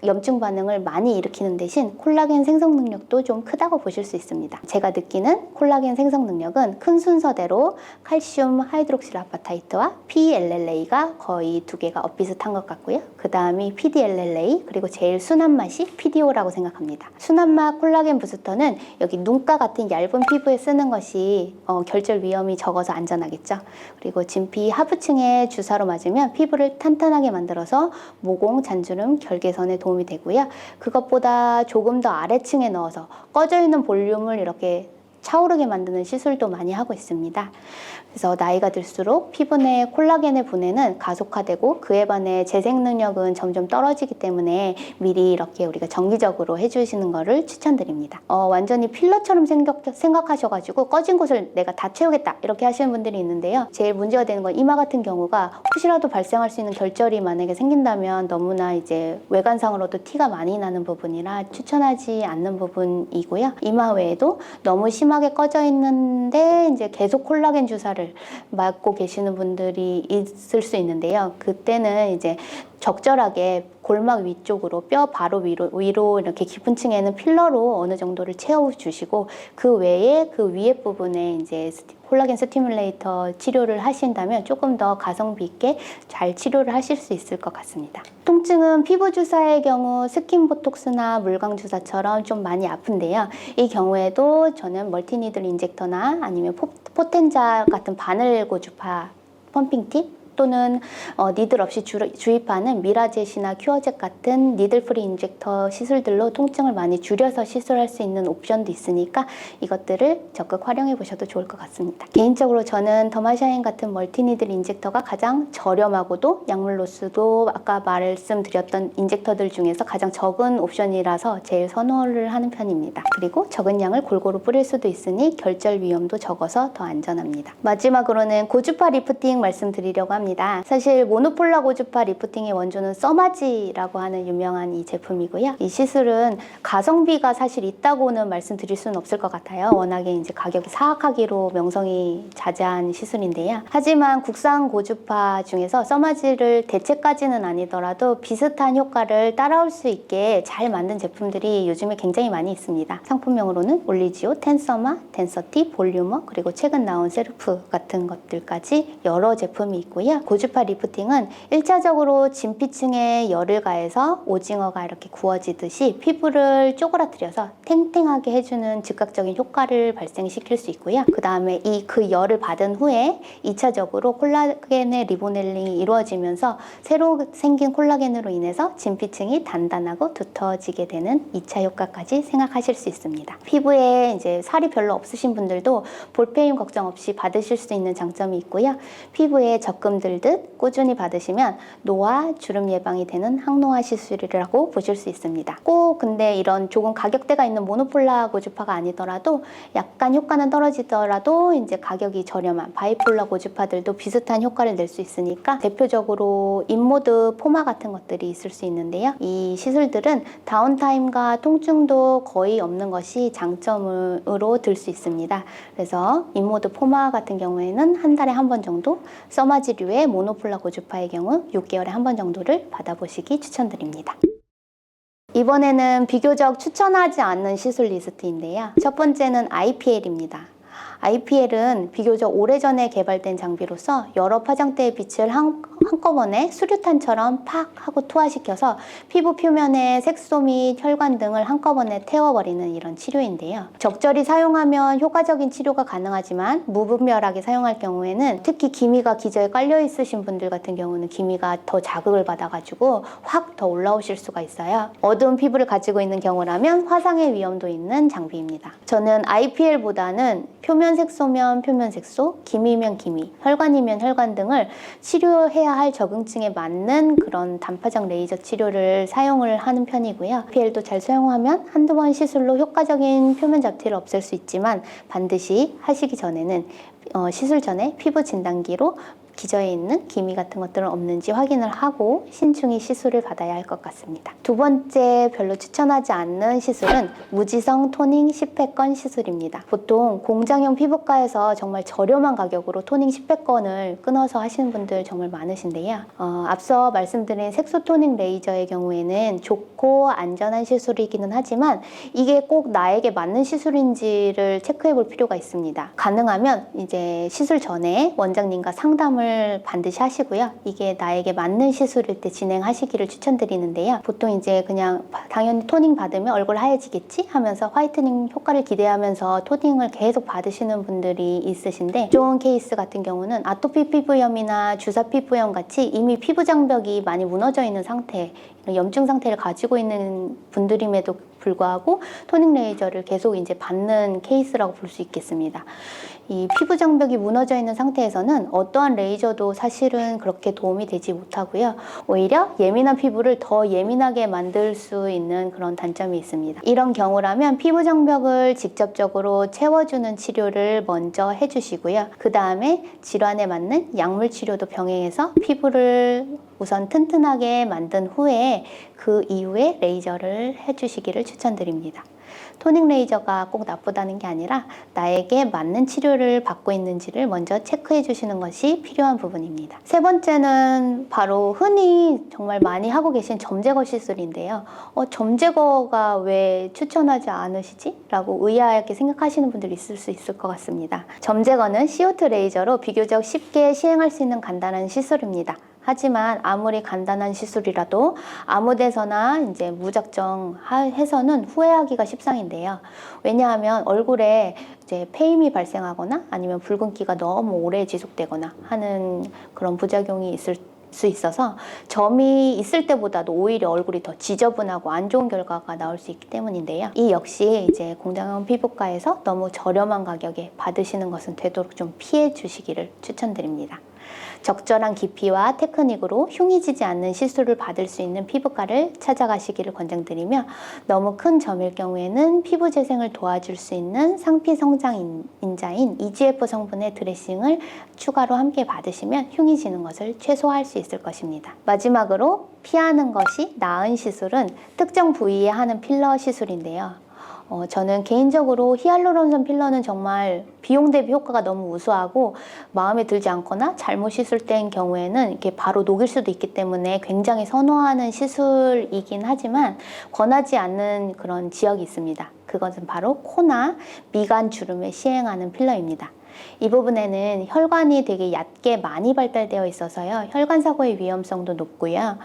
염증 반응을 많이 일으키는 대신 콜라겐 생성 능력도 좀 크다고 보실 수 있습니다. 제가 느끼는 콜라겐 생성 능력은 큰 순서대로 칼슘 하이드록실아파타이트와 PLLA가 거의 두 개가 엇비슷한 것 같고요. 그 다음이 PDLLA, 그리고 제일 순한 맛이 PDO라고 생각합니다. 순한 맛 콜라겐 부스터는 여기 눈가 같은 얇은 피부에 쓰는 것이 결절 위험이 적어서 안전하겠죠. 그리고 진피 하부층에 주사로 맞으면 피부를 탄탄하게 만들어서 모공, 잔주름, 결 개선에 도움이 되고요. 그것보다 조금 더 아래층에 넣어서 꺼져 있는 볼륨을 이렇게 차오르게 만드는 시술도 많이 하고 있습니다. 그래서 나이가 들수록 피부 내 콜라겐의 분해는 가속화되고 그에 반해 재생 능력은 점점 떨어지기 때문에 미리 이렇게 우리가 정기적으로 해주시는 거를 추천드립니다. 완전히 필러처럼 생각하셔가지고 꺼진 곳을 내가 다 채우겠다 이렇게 하시는 분들이 있는데요. 제일 문제가 되는 건 이마 같은 경우가 혹시라도 발생할 수 있는 결절이 만약에 생긴다면 너무나 이제 외관상으로도 티가 많이 나는 부분이라 추천하지 않는 부분이고요. 이마 외에도 너무 심하게 꺼져 있는데 이제 계속 콜라겐 주사를 맞고 계시는 분들이 있을 수 있는데요. 그때는 이제 적절하게 골막 위쪽으로 뼈 바로 위로 이렇게 깊은 층에는 필러로 어느 정도를 채워주시고 그 외에 그 위에 부분에 이제 콜라겐 스티뮬레이터 치료를 하신다면 조금 더 가성비 있게 잘 치료를 하실 수 있을 것 같습니다. 통증은 피부 주사의 경우 스킨 보톡스나 물광 주사처럼 좀 많이 아픈데요. 이 경우에도 저는 멀티니들 인젝터나 아니면 포텐자 같은 바늘 고주파 펌핑팁 또는 니들 없이 주입하는 미라젯이나 큐어젯 같은 니들 프리 인젝터 시술들로 통증을 많이 줄여서 시술할 수 있는 옵션도 있으니까 이것들을 적극 활용해 보셔도 좋을 것 같습니다. 개인적으로 저는 더마샤인 같은 멀티니들 인젝터가 가장 저렴하고도 약물 로스도 아까 말씀드렸던 인젝터들 중에서 가장 적은 옵션이라서 제일 선호를 하는 편입니다. 그리고 적은 양을 골고루 뿌릴 수도 있으니 결절 위험도 적어서 더 안전합니다. 마지막으로는 고주파 리프팅 말씀드리려고 합니다. 사실 모노폴라 고주파 리프팅의 원조는 써마지라고 하는 유명한 이 제품이고요. 이 시술은 가성비가 사실 있다고는 말씀드릴 수는 없을 것 같아요. 워낙에 이제 가격이 사악하기로 명성이 자자한 시술인데요. 하지만 국산 고주파 중에서 써마지를 대체까지는 아니더라도 비슷한 효과를 따라올 수 있게 잘 만든 제품들이 요즘에 굉장히 많이 있습니다. 상품명으로는 올리지오, 텐서마, 덴서티, 볼륨어, 그리고 최근 나온 세르프 같은 것들까지 여러 제품이 있고요. 고주파 리프팅은 1차적으로 진피층에 열을 가해서 오징어가 이렇게 구워지듯이 피부를 쪼그라뜨려서 탱탱하게 해주는 즉각적인 효과를 발생시킬 수 있고요. 그 다음에 그 열을 받은 후에 2차적으로 콜라겐의 리보넬링이 이루어지면서 새로 생긴 콜라겐으로 인해서 진피층이 단단하고 두터워지게 되는 2차 효과까지 생각하실 수 있습니다. 피부에 이제 살이 별로 없으신 분들도 볼페임 걱정 없이 받으실 수 있는 장점이 있고요. 피부에 적금 들듯 꾸준히 받으시면 노화, 주름 예방이 되는 항노화 시술이라고 보실 수 있습니다. 꼭 근데 이런 조금 가격대가 있는 모노폴라 고주파가 아니더라도 약간 효과는 떨어지더라도 이제 가격이 저렴한 바이폴라 고주파들도 비슷한 효과를 낼 수 있으니까 대표적으로 인모드 포마 같은 것들이 있을 수 있는데요. 이 시술들은 다운타임과 통증도 거의 없는 것이 장점으로 들 수 있습니다. 그래서 인모드 포마 같은 경우에는 한 달에 한 번 정도, 써마지류의 모노폴라 고주파의 경우 6개월에 한 번 정도를 받아보시기 추천드립니다. 이번에는 비교적 추천하지 않는 시술 리스트인데요. 첫 번째는 IPL입니다. IPL은 비교적 오래전에 개발된 장비로서 여러 파장대의 빛을 한꺼번에 수류탄처럼 팍 하고 투하시켜서 피부 표면에 색소 및 혈관 등을 한꺼번에 태워버리는 이런 치료인데요. 적절히 사용하면 효과적인 치료가 가능하지만 무분별하게 사용할 경우에는 특히 기미가 기저에 깔려 있으신 분들 같은 경우는 기미가 더 자극을 받아가지고 확 더 올라오실 수가 있어요. 어두운 피부를 가지고 있는 경우라면 화상의 위험도 있는 장비입니다. 저는 IPL보다는 표면 색소면 표면 색소, 기미면 기미, 혈관이면 혈관 등을 치료해야 할 적응증에 맞는 그런 단파장 레이저 치료를 사용을 하는 편이고요. IPL도 잘 사용하면 한두 번 시술로 효과적인 표면 잡티를 없앨 수 있지만 반드시 하시기 전에는 시술 전에 피부 진단기로 기저에 있는 기미 같은 것들은 없는지 확인을 하고 신중히 시술을 받아야 할 것 같습니다. 두 번째 별로 추천하지 않는 시술은 무지성 토닝 10회건 시술입니다. 보통 공장형 피부과에서 정말 저렴한 가격으로 토닝 10회건을 끊어서 하시는 분들 정말 많으신데요. 앞서 말씀드린 색소 토닝 레이저의 경우에는 좋고 안전한 시술이기는 하지만 이게 꼭 나에게 맞는 시술인지를 체크해 볼 필요가 있습니다. 가능하면 이제 시술 전에 원장님과 상담을 반드시 하시고요. 이게 나에게 맞는 시술일 때 진행하시기를 추천드리는데요. 보통 이제 그냥 당연히 토닝 받으면 얼굴 하얘지겠지 하면서 화이트닝 효과를 기대하면서 토닝을 계속 받으시는 분들이 있으신데 좋은 케이스 같은 경우는 아토피 피부염이나 주사 피부염 같이 이미 피부 장벽이 많이 무너져 있는 상태, 염증 상태를 가지고 있는 분들임에도 불구하고 토닝 레이저를 계속 이제 받는 케이스라고 볼 수 있겠습니다. 이 피부 장벽이 무너져 있는 상태에서는 어떠한 레이저도 사실은 그렇게 도움이 되지 못하고요. 오히려 예민한 피부를 더 예민하게 만들 수 있는 그런 단점이 있습니다. 이런 경우라면 피부 장벽을 직접적으로 채워주는 치료를 먼저 해주시고요. 그 다음에 질환에 맞는 약물 치료도 병행해서 피부를 우선 튼튼하게 만든 후에 그 이후에 레이저를 해주시기를 추천드립니다. 토닝 레이저가 꼭 나쁘다는 게 아니라 나에게 맞는 치료를 받고 있는지를 먼저 체크해 주시는 것이 필요한 부분입니다. 세 번째는 바로 흔히 정말 많이 하고 계신 점 제거 시술인데요. 점 제거가 왜 추천하지 않으시지? 라고 의아하게 생각하시는 분들이 있을 수 있을 것 같습니다. 점 제거는 CO2 레이저로 비교적 쉽게 시행할 수 있는 간단한 시술입니다. 하지만 아무리 간단한 시술이라도 아무 데서나 이제 무작정 해서는 후회하기가 십상인데요. 왜냐하면 얼굴에 이제 페임이 발생하거나 아니면 붉은기가 너무 오래 지속되거나 하는 그런 부작용이 있을 수 있어서 점이 있을 때보다도 오히려 얼굴이 더 지저분하고 안 좋은 결과가 나올 수 있기 때문인데요. 이 역시 이제 공장형 피부과에서 너무 저렴한 가격에 받으시는 것은 되도록 좀 피해 주시기를 추천드립니다. 적절한 깊이와 테크닉으로 흉이 지지 않는 시술을 받을 수 있는 피부과를 찾아가시기를 권장드리며, 너무 큰 점일 경우에는 피부 재생을 도와줄 수 있는 상피 성장 인자인 EGF 성분의 드레싱을 추가로 함께 받으시면 흉이 지는 것을 최소화할 수 있을 것입니다. 마지막으로 피하는 것이 나은 시술은 특정 부위에 하는 필러 시술인데요. 저는 개인적으로 히알루론산 필러는 정말 비용 대비 효과가 너무 우수하고 마음에 들지 않거나 잘못 시술된 경우에는 이렇게 바로 녹일 수도 있기 때문에 굉장히 선호하는 시술이긴 하지만 권하지 않는 그런 지역이 있습니다. 그것은 바로 코나 미간 주름에 시행하는 필러입니다. 이 부분에는 혈관이 되게 얕게 많이 발달되어 있어서요, 혈관 사고의 위험성도 높고요.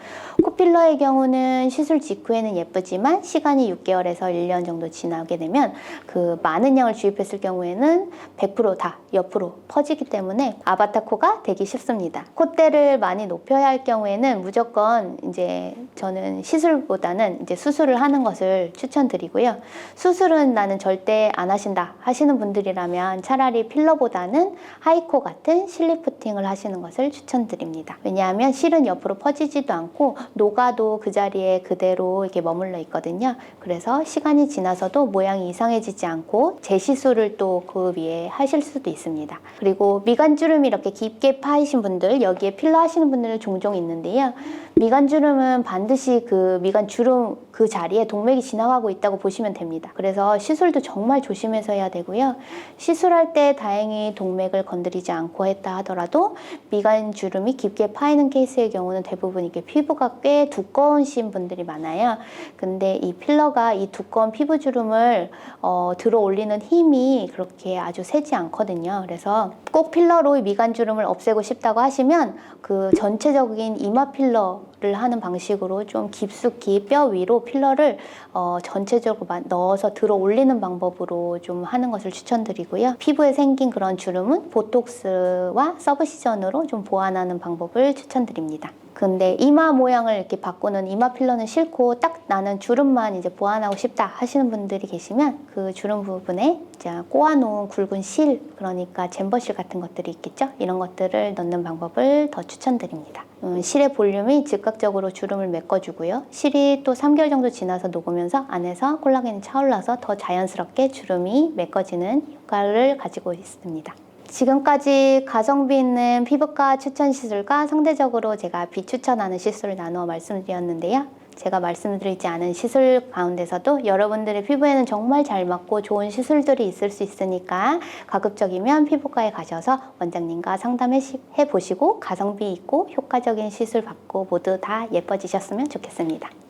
코필러의 경우는 시술 직후에는 예쁘지만 시간이 6개월에서 1년 정도 지나게 되면 그 많은 양을 주입했을 경우에는 100% 다 옆으로 퍼지기 때문에 아바타 코가 되기 쉽습니다. 콧대를 많이 높여야 할 경우에는 무조건 이제 저는 시술보다는 이제 수술을 하는 것을 추천드리고요. 수술은 나는 절대 안 하신다 하시는 분들이라면 차라리 필러보다는 하이코 같은 실리프팅을 하시는 것을 추천드립니다. 왜냐하면 실은 옆으로 퍼지지도 않고 녹아도 그 자리에 그대로 이렇게 머물러 있거든요. 그래서 시간이 지나서도 모양이 이상해지지 않고 재시술을 또 그 위에 하실 수도 있습니다. 그리고 미간주름이 이렇게 깊게 파이신 분들, 여기에 필러 하시는 분들은 종종 있는데요. 미간주름은 반드시 그 미간주름 그 자리에 동맥이 지나가고 있다고 보시면 됩니다. 그래서 시술도 정말 조심해서 해야 되고요. 시술할 때 다행히 동맥을 건드리지 않고 했다 하더라도 미간주름이 깊게 파이는 케이스의 경우는 대부분 이게 피부가 꽤 두꺼우신 분들이 많아요. 근데 이 필러가 이 두꺼운 피부주름을 들어 올리는 힘이 그렇게 아주 세지 않거든요. 그래서 꼭 필러로 미간주름을 없애고 싶다고 하시면 그 전체적인 이마 필러를 하는 방식으로 좀 깊숙이 뼈 위로 필러를 전체적으로 넣어서 들어 올리는 방법으로 좀 하는 것을 추천드리고요. 피부에 생긴 그런 주름은 보톡스와 서브시전으로 좀 보완하는 방법을 추천드립니다. 근데 이마 모양을 이렇게 바꾸는 이마 필러는 싫고 딱 나는 주름만 이제 보완하고 싶다 하시는 분들이 계시면 그 주름 부분에 이제 꼬아놓은 굵은 실, 그러니까 잼버실 같은 것들이 있겠죠? 이런 것들을 넣는 방법을 더 추천드립니다. 실의 볼륨이 즉각적으로 주름을 메꿔주고요. 실이 또 3개월 정도 지나서 녹으면서 안에서 콜라겐이 차올라서 더 자연스럽게 주름이 메꿔지는 효과를 가지고 있습니다. 지금까지 가성비 있는 피부과 추천 시술과 상대적으로 제가 비추천하는 시술을 나누어 말씀드렸는데요. 제가 말씀드리지 않은 시술 가운데서도 여러분들의 피부에는 정말 잘 맞고 좋은 시술들이 있을 수 있으니까 가급적이면 피부과에 가셔서 원장님과 상담해 보시고 가성비 있고 효과적인 시술 받고 모두 다 예뻐지셨으면 좋겠습니다.